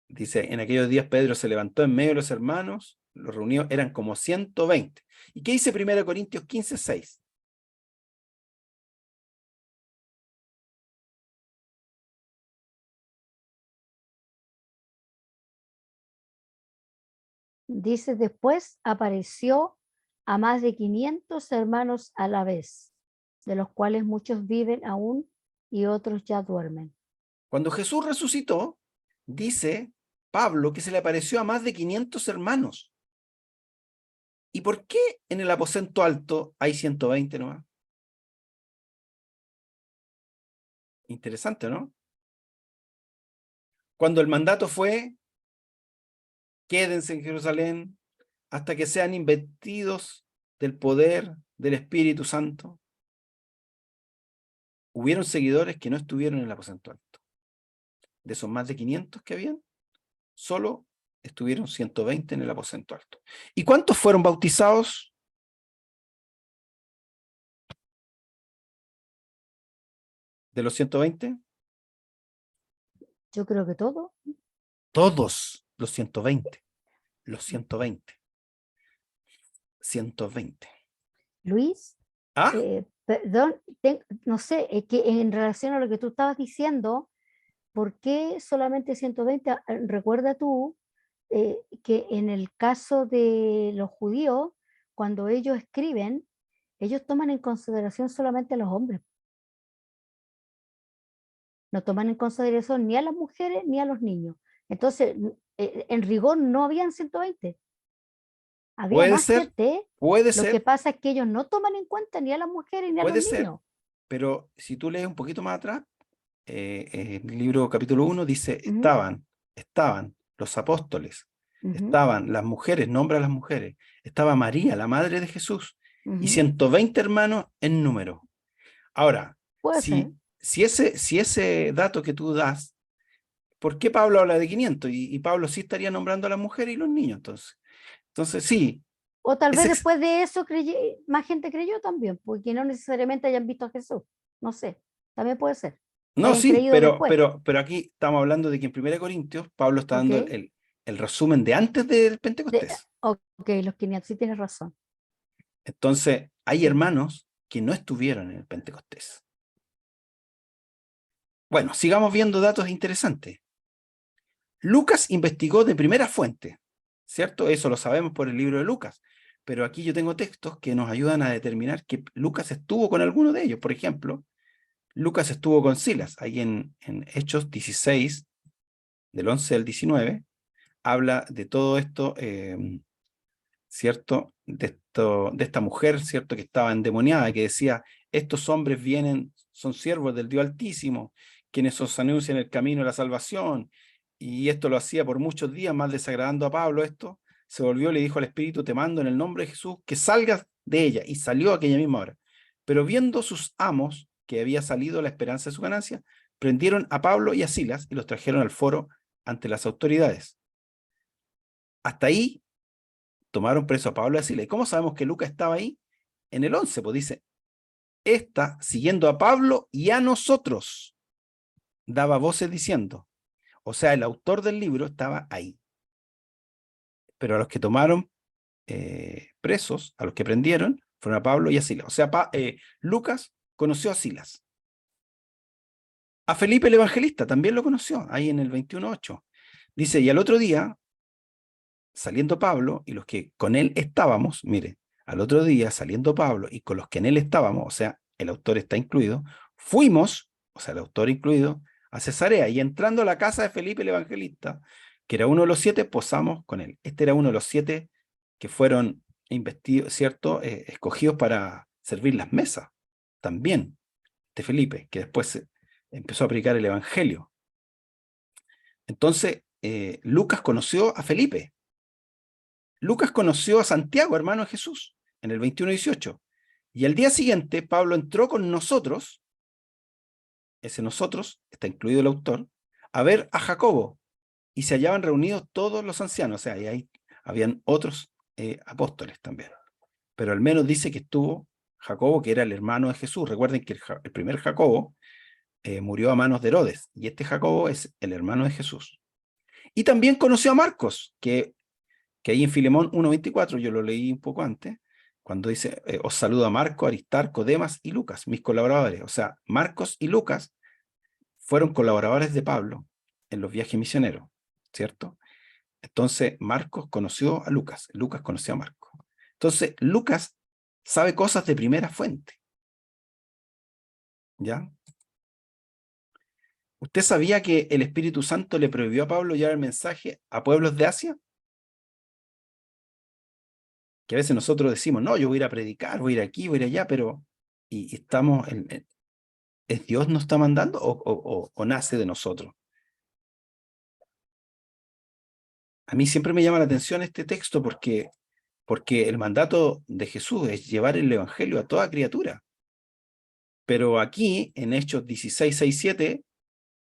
Dice, en aquellos días Pedro se levantó en medio de los hermanos, los reunió, eran como 120. ¿Y qué dice 1 Corintios 15:6? Dice, después apareció a más de 500 hermanos a la vez, de los cuales muchos viven aún y otros ya duermen. Cuando Jesús resucitó, dice Pablo que se le apareció a más de 500 hermanos. ¿Y por qué en el aposento alto hay 120 nomás? Interesante, ¿no? Cuando el mandato fue, quédense en Jerusalén hasta que sean investidos del poder del Espíritu Santo, hubieron seguidores que no estuvieron en el aposento alto. De esos más de 500 que habían, solo estuvieron 120 en el aposento alto. ¿Y cuántos fueron bautizados? ¿De los 120? Yo creo que todo. Todos los 120. Los 120. 120. Luis, ¿Ah? perdón, no sé, es que en relación a lo que tú estabas diciendo, ¿por qué solamente 120? Recuerda tú que en el caso de los judíos, cuando ellos escriben, ellos toman en consideración solamente a los hombres. No toman en consideración ni a las mujeres ni a los niños. Entonces, en rigor no habían 120. Había Puede más ser, gente. puede Lo que ser, pasa es que ellos no toman en cuenta ni a las mujeres ni a los puede ser, niños. pero si tú lees un poquito más atrás, el libro capítulo 1 dice, Ujú, estaban los apóstoles, ujú, estaban las mujeres, nombra a las mujeres, estaba María, la madre de Jesús, y ujú. 120 hermanos en número. Ahora, Puede ser. si ese dato que tú das, ¿por qué Pablo habla de 500? Y Pablo sí estaría nombrando a las mujeres y los niños, entonces. Entonces, sí, O tal es vez después de eso más gente creyó también, porque no necesariamente hayan visto a Jesús. No sé, también puede ser. Que no, hayan sí, creído después. pero aquí estamos hablando de que en 1 Corintios Pablo está ¿Ok? dando el resumen de antes del Pentecostés. Ok, los 500, sí tienes razón. Entonces, hay Sí. hermanos que no estuvieron en el Pentecostés. Bueno, sigamos viendo datos interesantes. Lucas investigó de primera fuente, ¿cierto? Eso lo sabemos por el libro de Lucas. Pero aquí yo tengo textos que nos ayudan a determinar que Lucas estuvo con alguno de ellos. Por ejemplo, Lucas estuvo con Silas. Ahí en Hechos 16, del 11 al 19, habla de todo esto, ¿cierto? De esta mujer, ¿cierto? Que estaba endemoniada, que decía, estos hombres vienen, son siervos del Dios Altísimo, quienes os anuncian el camino de la salvación. Y esto lo hacía por muchos días, más desagradando a Pablo esto. Se volvió y le dijo al Espíritu, te mando en el nombre de Jesús, que salgas de ella. Y salió aquella misma hora. Pero viendo sus amos que había salido la esperanza de su ganancia, prendieron a Pablo y a Silas y los trajeron al foro ante las autoridades. Hasta ahí tomaron preso a Pablo y a Silas. ¿Y cómo sabemos que Lucas estaba ahí? En el 11, pues dice, esta, siguiendo a Pablo y a nosotros, daba voces diciendo. O sea, el autor del libro estaba ahí. Pero a los que tomaron presos, a los que prendieron, fueron a Pablo y a Silas. O sea, Lucas conoció a Silas. A Felipe el Evangelista también lo conoció, ahí en el 21:8. Dice, y al otro día, saliendo Pablo y los que con él estábamos, mire, al otro día saliendo Pablo y con los que en él estábamos, o sea, el autor está incluido, fuimos, o sea, el autor incluido, a Cesarea y entrando a la casa de Felipe el Evangelista, que era uno de los 7, posamos con él. Este era uno de los 7 que fueron investidos, ¿cierto? Escogidos para servir las mesas, también, de Felipe, que después empezó a predicar el Evangelio. Entonces, Lucas conoció a Felipe. Lucas conoció a Santiago, hermano de Jesús, en el 21:18. Y al día siguiente, Pablo entró con nosotros, ese nosotros, está incluido el autor, a ver a Jacobo. Y se hallaban reunidos todos los ancianos, o sea, y ahí habían otros apóstoles también. Pero al menos dice que estuvo Jacobo, que era el hermano de Jesús. Recuerden que el primer Jacobo murió a manos de Herodes, y este Jacobo es el hermano de Jesús. Y también conoció a Marcos, que ahí en Filemón 1:24, yo lo leí un poco antes, cuando dice, os saluda Marco, Aristarco, Demas y Lucas, mis colaboradores. O sea, Marcos y Lucas fueron colaboradores de Pablo en los viajes misioneros, ¿cierto? Entonces, Marcos conoció a Lucas, Lucas conoció a Marcos. Entonces, Lucas sabe cosas de primera fuente, ¿ya? ¿Usted sabía que el Espíritu Santo le prohibió a Pablo llevar el mensaje a pueblos de Asia? Que a veces nosotros decimos, no, yo voy a ir a predicar, voy a ir aquí, voy a ir allá, pero y estamos, ¿es Dios nos está mandando o nace de nosotros? A mí siempre me llama la atención este texto porque el mandato de Jesús es llevar el evangelio a toda criatura. Pero aquí, en Hechos 16, 6, 7,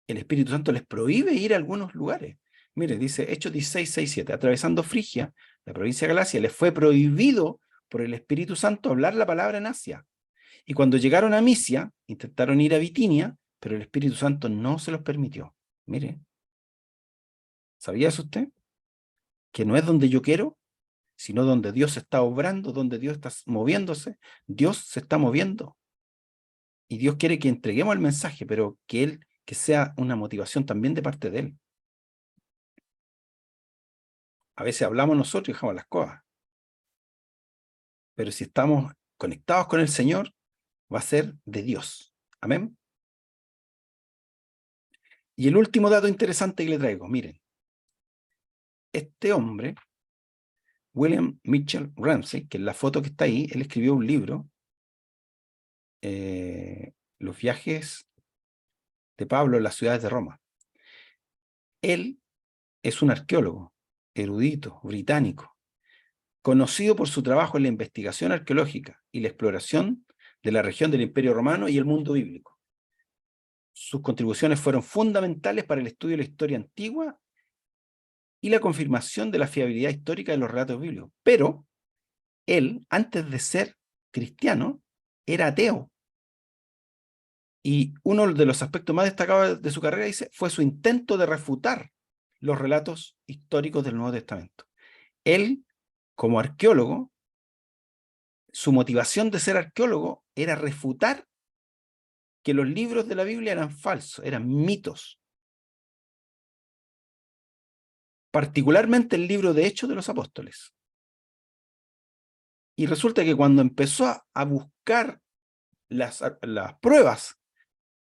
el Espíritu Santo les prohíbe ir a algunos lugares. Mire, dice Hechos 16, 6, 7, atravesando Frigia, la provincia de Galacia, les fue prohibido por el Espíritu Santo hablar la palabra en Asia. Y cuando llegaron a Misia, intentaron ir a Bitinia, pero el Espíritu Santo no se los permitió. Mire, ¿sabía eso usted? Que no es donde yo quiero, sino donde Dios está obrando, donde Dios está moviéndose. Dios se está moviendo. Y Dios quiere que entreguemos el mensaje, pero que sea una motivación también de parte de Él. A veces hablamos nosotros y dejamos las cosas. Pero si estamos conectados con el Señor, va a ser de Dios. Amén. Y el último dato interesante que le traigo, miren. Este hombre, William Mitchell Ramsey, que es la foto que está ahí, él escribió un libro, Los viajes de Pablo en las ciudades de Roma. Él es un arqueólogo, erudito, británico, conocido por su trabajo en la investigación arqueológica y la exploración de la región del Imperio Romano y el mundo bíblico. Sus contribuciones fueron fundamentales para el estudio de la historia antigua y la confirmación de la fiabilidad histórica de los relatos bíblicos. Pero él, antes de ser cristiano, era ateo. Y uno de los aspectos más destacados de su carrera, dice, fue su intento de refutar los relatos históricos del Nuevo Testamento. Él, como arqueólogo, su motivación de ser arqueólogo era refutar que los libros de la Biblia eran falsos, eran mitos. Particularmente el libro de Hechos de los Apóstoles. Y resulta que cuando empezó a buscar las pruebas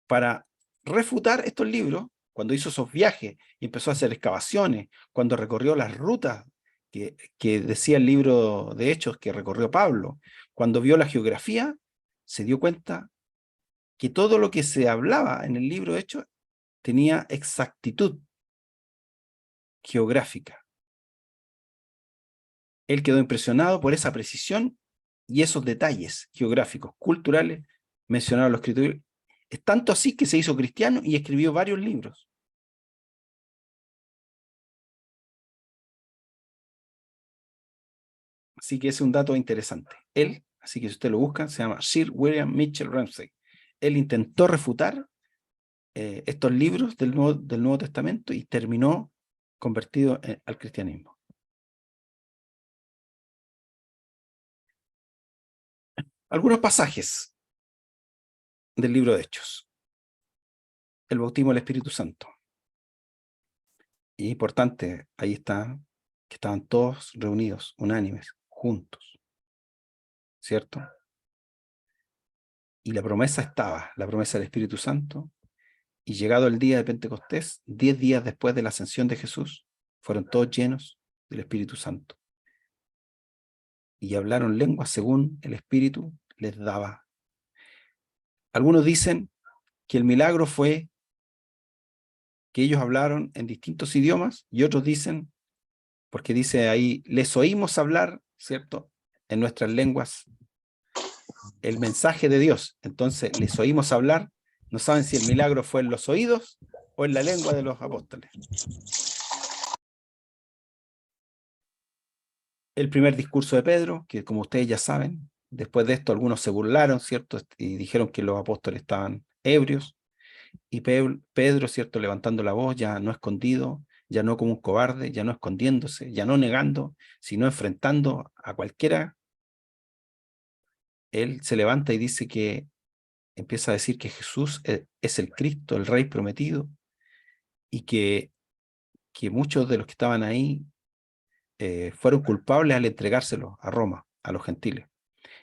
para refutar estos libros, cuando hizo esos viajes y empezó a hacer excavaciones, cuando recorrió las rutas que decía el libro de Hechos que recorrió Pablo, cuando vio la geografía, se dio cuenta que todo lo que se hablaba en el libro de Hechos tenía exactitud geográfica. Él quedó impresionado por esa precisión y esos detalles geográficos, culturales, mencionados en los escritores. Es tanto así que se hizo cristiano y escribió varios libros. Así que ese es un dato interesante. Él, así que si usted lo busca, se llama Sir William Mitchell Ramsey. Él intentó refutar estos libros del Nuevo Testamento y terminó convertido al cristianismo. Algunos pasajes del libro de Hechos. El bautismo del Espíritu Santo. Y importante, ahí está, que estaban todos reunidos, unánimes, juntos. ¿Cierto? Y la promesa estaba, la promesa del Espíritu Santo, y llegado el día de Pentecostés, 10 días después de la ascensión de Jesús, fueron todos llenos del Espíritu Santo. Y hablaron lenguas según el Espíritu les daba. Algunos dicen que el milagro fue que ellos hablaron en distintos idiomas, y otros dicen, porque dice ahí, les oímos hablar, ¿cierto?, en nuestras lenguas, el mensaje de Dios. Entonces, les oímos hablar, no saben si el milagro fue en los oídos o en la lengua de los apóstoles. El primer discurso de Pedro, que como ustedes ya saben, después de esto algunos se burlaron, ¿cierto?, y dijeron que los apóstoles estaban ebrios, y Pedro, ¿cierto?, levantando la voz, ya no escondido, ya no como un cobarde, ya no escondiéndose, ya no negando, sino enfrentando a cualquiera. Él se levanta y dice que, empieza a decir que Jesús es el Cristo, el Rey prometido, y que muchos de los que estaban ahí fueron culpables al entregárselo a Roma, a los gentiles.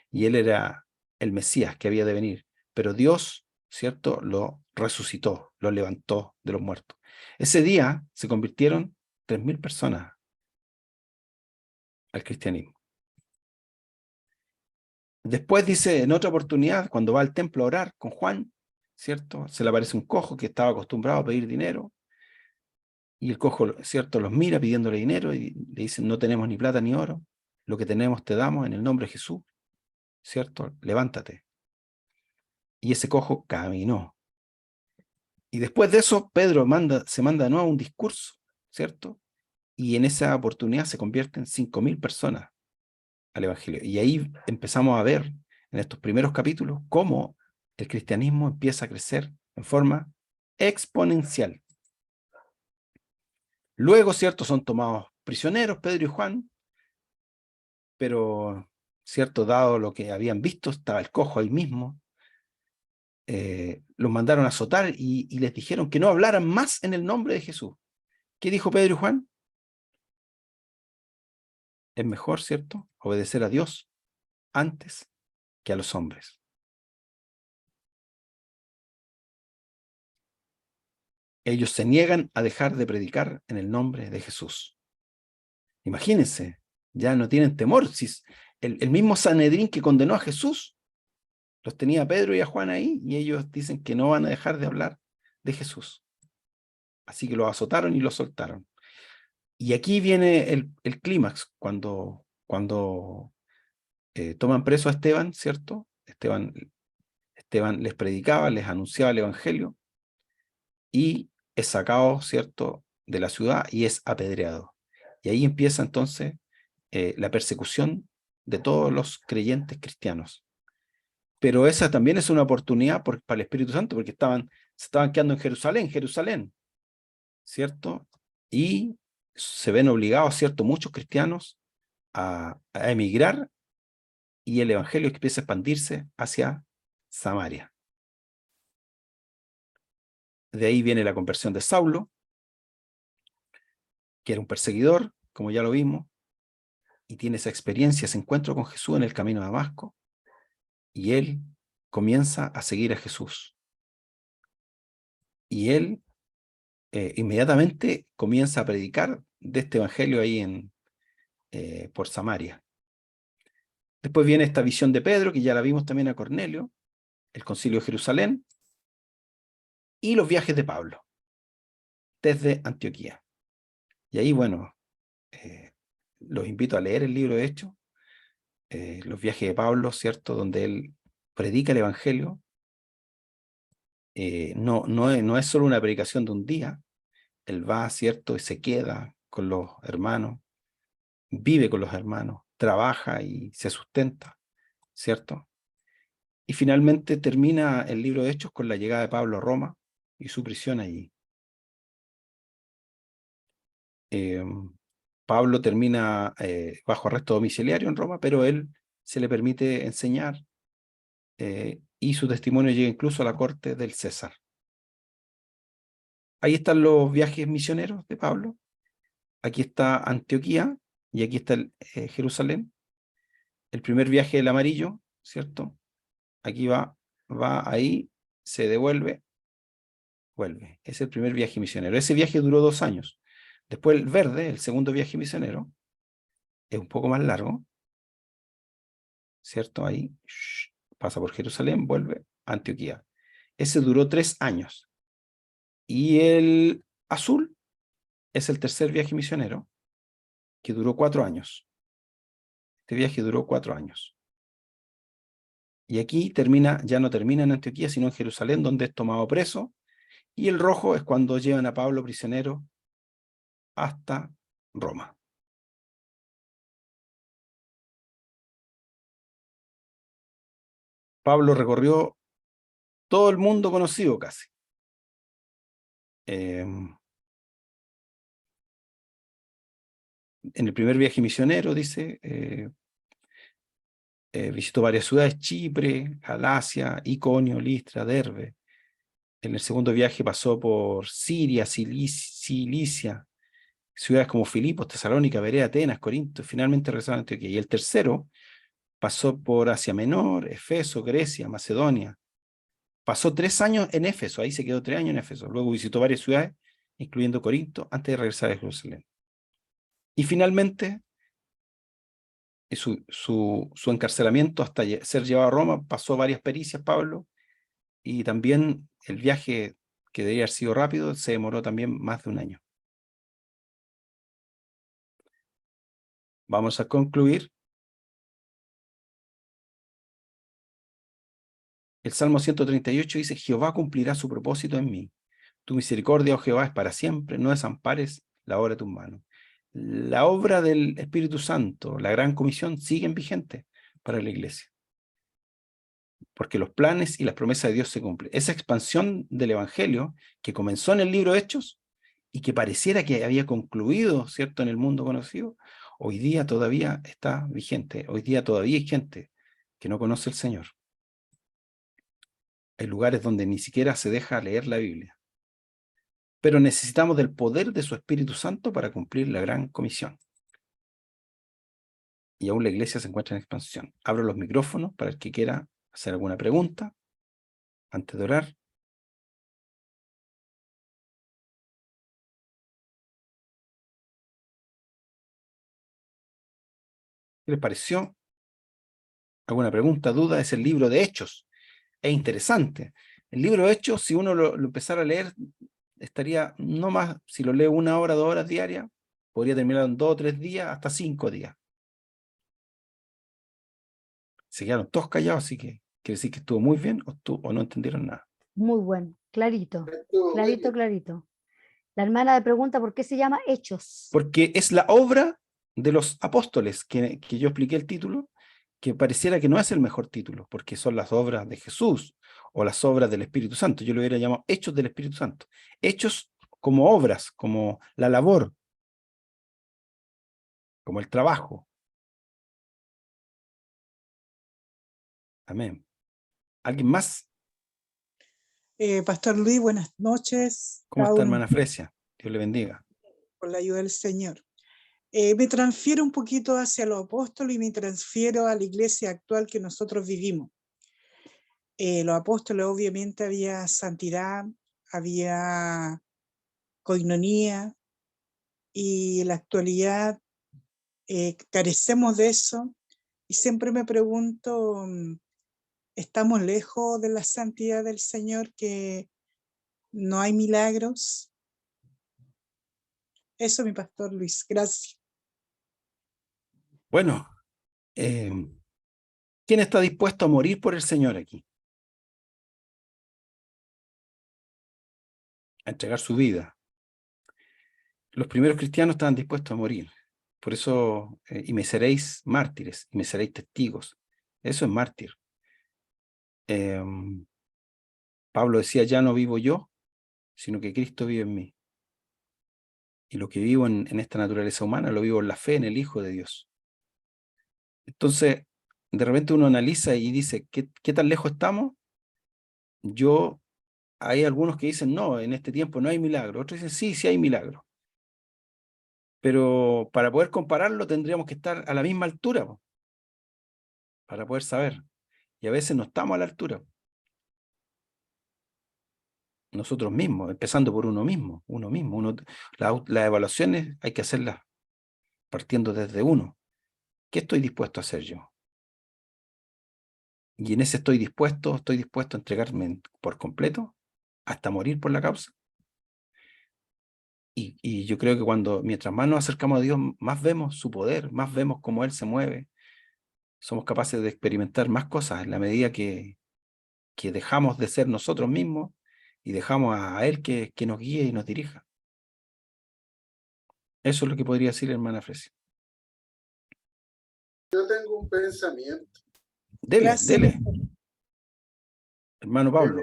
Y él era el Mesías que había de venir. Pero Dios, ¿cierto?, lo resucitó, lo levantó de los muertos. Ese día se convirtieron 3.000 personas al cristianismo. Después dice, en otra oportunidad, cuando va al templo a orar con Juan, ¿cierto?, se le aparece un cojo que estaba acostumbrado a pedir dinero, y el cojo, ¿cierto?, los mira pidiéndole dinero, y le dicen, no tenemos ni plata ni oro, lo que tenemos te damos en el nombre de Jesús, ¿cierto?, levántate. Y ese cojo caminó. Y después de eso, Pedro se manda de nuevo un discurso, ¿cierto? Y en esa oportunidad se convierten 5.000 personas al Evangelio. Y ahí empezamos a ver, en estos primeros capítulos, cómo el cristianismo empieza a crecer en forma exponencial. Luego, ¿cierto?, son tomados prisioneros Pedro y Juan, pero, ¿cierto?, dado lo que habían visto, estaba el cojo ahí mismo, los mandaron a azotar y les dijeron que no hablaran más en el nombre de Jesús. ¿Qué dijo Pedro y Juan? Es mejor, ¿cierto?, obedecer a Dios antes que a los hombres. Ellos se niegan a dejar de predicar en el nombre de Jesús. Imagínense, ya no tienen temor. Si el mismo Sanedrín que condenó a Jesús, los tenía a Pedro y a Juan ahí, y ellos dicen que no van a dejar de hablar de Jesús. Así que los azotaron y los soltaron. Y aquí viene el clímax, cuando toman preso a Esteban, ¿cierto? Esteban les predicaba, les anunciaba el evangelio, y es sacado, ¿cierto?, de la ciudad y es apedreado. Y ahí empieza entonces la persecución de todos los creyentes cristianos. Pero esa también es una oportunidad para el Espíritu Santo, porque se estaban quedando en Jerusalén, ¿cierto? Y se ven obligados, ¿cierto?, muchos cristianos a emigrar, y el evangelio empieza a expandirse hacia Samaria. De ahí viene la conversión de Saulo, que era un perseguidor, como ya lo vimos, y tiene esa experiencia, ese encuentro con Jesús en el camino a Damasco, y él comienza a seguir a Jesús. Y él inmediatamente comienza a predicar de este evangelio ahí por Samaria. Después viene esta visión de Pedro, que ya la vimos también a Cornelio, el concilio de Jerusalén, y los viajes de Pablo desde Antioquía. Y ahí, bueno, los invito a leer el libro de Hechos, los viajes de Pablo, ¿cierto?, donde él predica el evangelio. No es solo una predicación de un día. Él va, ¿cierto?, y se queda con los hermanos, vive con los hermanos, trabaja y se sustenta, ¿cierto? Y finalmente termina el libro de Hechos con la llegada de Pablo a Roma y su prisión allí. Pablo termina bajo arresto domiciliario en Roma, pero él se le permite enseñar, y su testimonio llega incluso a la corte del César. Ahí están los viajes misioneros de Pablo. Aquí está Antioquía y aquí está Jerusalén. El primer viaje del amarillo, ¿cierto? Aquí va ahí, se devuelve, vuelve. Es el primer viaje misionero. Ese viaje duró 2 años. Después el verde, el segundo viaje misionero, es un poco más largo, ¿cierto? Ahí pasa por Jerusalén, vuelve a Antioquía. Ese duró 3 años. Y el azul es el tercer viaje misionero, que duró 4 años. Este viaje duró 4 años. Y aquí ya no termina en Antioquía, sino en Jerusalén, donde es tomado preso. Y el rojo es cuando llevan a Pablo prisionero hasta Roma. Pablo recorrió todo el mundo conocido casi. En el primer viaje misionero, dice, visitó varias ciudades: Chipre, Galacia, Iconio, Listra, Derbe. En el segundo viaje pasó por Siria, Cilicia, ciudades como Filipos, Tesalónica, Berea, Atenas, Corinto, y finalmente regresó a Antioquía. Y el tercero pasó por Asia Menor, Efeso, Grecia, Macedonia. Pasó 3 años en Éfeso, ahí se quedó 3 años en Éfeso. Luego visitó varias ciudades, incluyendo Corinto, antes de regresar a Jerusalén. Y finalmente, su encarcelamiento hasta ser llevado a Roma, pasó varias pericias Pablo, y también el viaje, que debería haber sido rápido, se demoró también más de 1 año. Vamos a concluir. El Salmo 138 dice: Jehová cumplirá su propósito en mí. Tu misericordia, oh Jehová, es para siempre, no desampares la obra de tus manos. La obra del Espíritu Santo, la gran comisión, siguen vigentes para la iglesia, porque los planes y las promesas de Dios se cumplen. Esa expansión del evangelio que comenzó en el libro de Hechos y que pareciera que había concluido, ¿cierto?, en el mundo conocido, hoy día todavía está vigente. Hoy día todavía hay gente que no conoce al Señor. Hay lugares donde ni siquiera se deja leer la Biblia. Pero necesitamos del poder de su Espíritu Santo para cumplir la gran comisión. y aún la iglesia se encuentra en expansión. Abro los micrófonos para el que quiera hacer alguna pregunta antes de orar. ¿Qué les pareció? ¿Alguna pregunta, duda? Es el libro de Hechos. Es interesante. El libro de Hechos, si uno lo empezara a leer, estaría no más, si lo lee 1 hora, 2 horas diarias, podría terminar en 2 o 3 días, hasta 5 días. Se quedaron todos callados, así que quiere decir que estuvo muy bien o no entendieron nada. Muy bueno, clarito, Estuvo muy clarito, bien. clarito. La hermana le pregunta por qué se llama Hechos. Porque es la obra de los apóstoles, que yo expliqué el título, que pareciera que no es el mejor título, porque son las obras de Jesús o las obras del Espíritu Santo. Yo lo hubiera llamado Hechos del Espíritu Santo. Hechos como obras, como la labor, como el trabajo. Amén. ¿Alguien más? Pastor Luis, buenas noches. ¿Cómo está, Cada uno hermana Fresia? Dios le bendiga. con la ayuda del Señor. Me transfiero un poquito hacia los apóstoles y me transfiero a la iglesia actual que nosotros vivimos. Los apóstoles, obviamente, había santidad, había coinonía, y en la actualidad carecemos de eso. Y siempre me pregunto, ¿estamos lejos de la santidad del Señor, que no hay milagros? Eso, mi pastor Luis, gracias. Bueno, ¿quién está dispuesto a morir por el Señor aquí? A entregar su vida. Los primeros cristianos estaban dispuestos a morir. Por eso, y me seréis mártires, y me seréis testigos. Eso es mártir. Pablo decía, ya no vivo yo, sino que Cristo vive en mí. Y lo que vivo en esta naturaleza humana, lo vivo en la fe en el Hijo de Dios. Entonces, de repente uno analiza y dice, ¿qué tan lejos estamos? Hay algunos que dicen, no, en este tiempo no hay milagro. Otros dicen, sí, sí hay milagro. Pero para poder compararlo tendríamos que estar a la misma altura, para poder saber. Y a veces no estamos a la altura. Nosotros mismos, empezando por uno mismo. Las evaluaciones hay que hacerlas partiendo desde uno. ¿Qué estoy dispuesto a hacer yo? Y en ese estoy dispuesto a entregarme por completo, hasta morir por la causa. Y yo creo que mientras más nos acercamos a Dios, más vemos su poder, más vemos cómo Él se mueve. Somos capaces de experimentar más cosas en la medida que dejamos de ser nosotros mismos y dejamos a Él que nos guíe y nos dirija. Eso es lo que podría decir la hermana Fresia. Yo tengo un pensamiento. Dele. Hermano Pablo.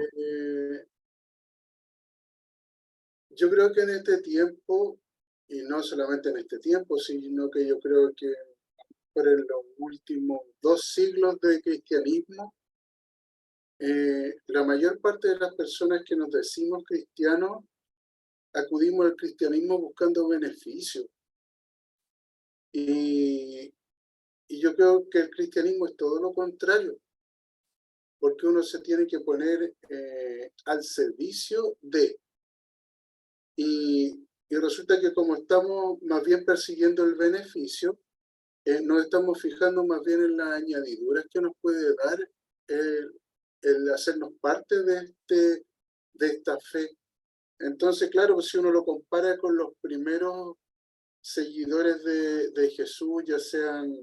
Yo creo que en este tiempo, y no solamente en este tiempo, sino que yo creo que por los últimos 2 siglos de cristianismo, la mayor parte de las personas que nos decimos cristianos acudimos al cristianismo buscando beneficios. Y yo creo que el cristianismo es todo lo contrario, porque uno se tiene que poner al servicio de. Y resulta que como estamos más bien persiguiendo el beneficio, nos estamos fijando más bien en las añadiduras que nos puede dar el hacernos parte de esta fe. Entonces, claro, pues si uno lo compara con los primeros seguidores de Jesús, ya sean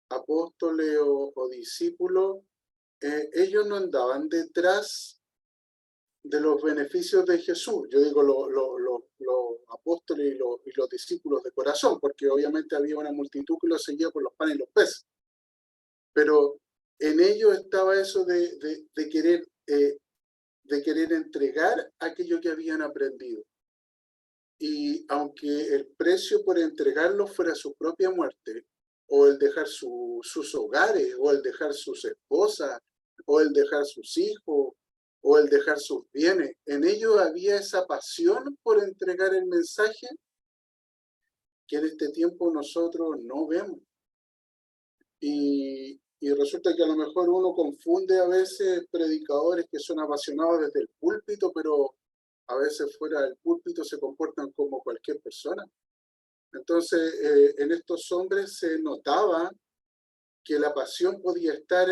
apóstoles o discípulos, ellos no andaban detrás de los beneficios de Jesús. Yo digo los apóstoles y los discípulos de corazón, porque obviamente había una multitud que los seguía por los panes y los peces. Pero en ellos estaba eso de querer entregar aquello que habían aprendido. Y aunque el precio por entregarlo fuera su propia muerte, o el dejar sus hogares, o el dejar sus esposas, o el dejar sus hijos, o el dejar sus bienes, en ellos había esa pasión por entregar el mensaje que en este tiempo nosotros no vemos. y resulta que a lo mejor uno confunde a veces predicadores que son apasionados desde el púlpito, pero a veces fuera del púlpito se comportan como cualquier persona. Entonces, en estos hombres se notaba que la pasión podía estar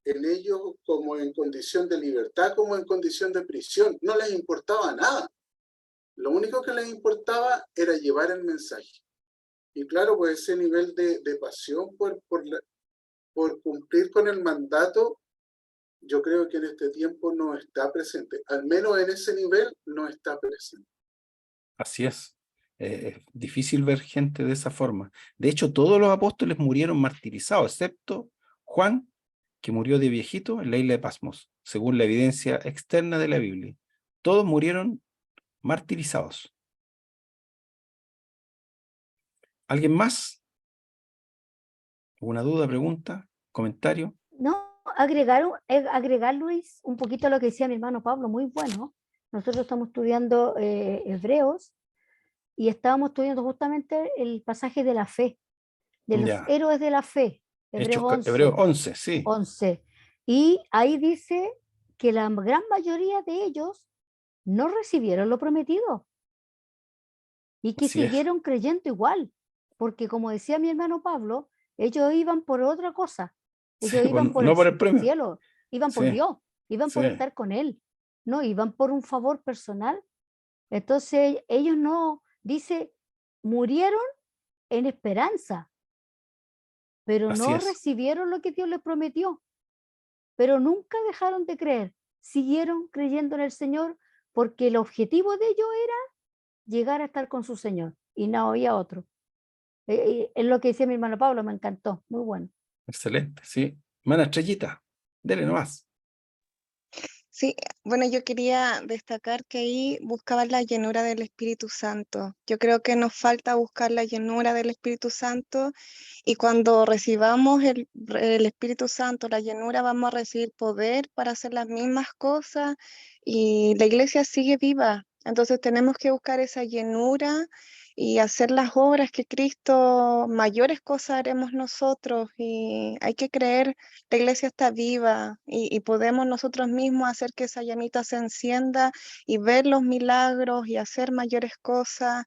en ellos como en condición de libertad, como en condición de prisión. No les importaba nada. Lo único que les importaba era llevar el mensaje. Y claro, pues ese nivel de pasión por cumplir con el mandato, yo creo que en este tiempo no está presente. Al menos en ese nivel no está presente. Así es. Es difícil ver gente de esa forma. De hecho, todos los apóstoles murieron martirizados, excepto Juan, que murió de viejito en la isla de Patmos, según la evidencia externa de la Biblia. Todos murieron martirizados. ¿Alguien más? ¿Alguna duda, pregunta, comentario? No, agregar, Luis, un poquito a lo que decía mi hermano Pablo, muy bueno. Nosotros estamos estudiando Hebreos y estábamos estudiando justamente el pasaje de la fe, de los Ya. héroes de la fe, Hebreos Hebreos 11, 11, sí. 11. Y ahí dice que la gran mayoría de ellos no recibieron lo prometido y que Así es. siguieron creyendo igual, porque como decía mi hermano Pablo, ellos iban por otra cosa, Sí, ellos iban por no el por el premio. cielo, iban por Sí, Dios, iban sí. por estar con Él, no iban por un favor personal. Entonces ellos no, dice, murieron en esperanza, pero Así no es. recibieron lo que Dios les prometió, pero nunca dejaron de creer, siguieron creyendo en el Señor porque el objetivo de ellos era llegar a estar con su Señor y no había otro. Es lo que decía mi hermano Pablo, me encantó, muy bueno. Excelente, sí. Hermana Estrellita, dele nomás. Sí, bueno, yo quería destacar que ahí buscaban la llenura del Espíritu Santo. Yo creo que nos falta buscar la llenura del Espíritu Santo y cuando recibamos el Espíritu Santo, la llenura, vamos a recibir poder para hacer las mismas cosas y la iglesia sigue viva. Entonces tenemos que buscar esa llenura y hacer las obras que Cristo, mayores cosas haremos nosotros y hay que creer, la iglesia está viva y podemos nosotros mismos hacer que esa llamita se encienda y ver los milagros y hacer mayores cosas.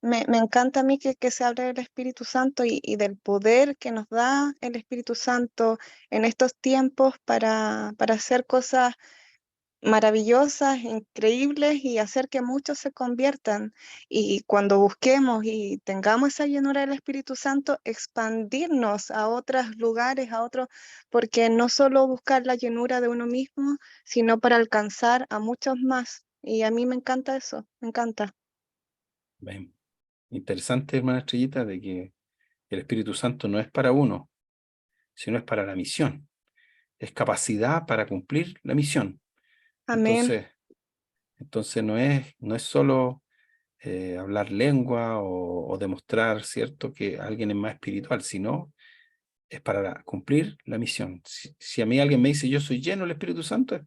Me encanta a mí que se hable del Espíritu Santo y del poder que nos da el Espíritu Santo en estos tiempos para hacer cosas maravillosas, increíbles y hacer que muchos se conviertan. Y cuando busquemos y tengamos esa llenura del Espíritu Santo, expandirnos a otros lugares, a otros, porque no solo buscar la llenura de uno mismo, sino para alcanzar a muchos más. Y a mí me encanta eso, me encanta. Bien. Interesante, hermana Estrellita, de que el Espíritu Santo no es para uno, sino es para la misión. Es capacidad para cumplir la misión. Amén. Entonces no es solo hablar lengua o demostrar, ¿cierto?, que alguien es más espiritual, sino es para cumplir la misión. Si a mí alguien me dice yo soy lleno del Espíritu Santo,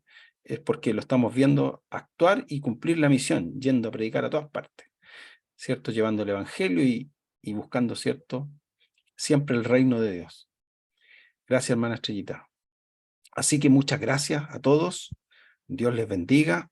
es porque lo estamos viendo actuar y cumplir la misión, yendo a predicar a todas partes, ¿cierto? Llevando el Evangelio y buscando, ¿cierto?, siempre el reino de Dios. Gracias, hermana Estrellita. Así que muchas gracias a todos. Dios les bendiga.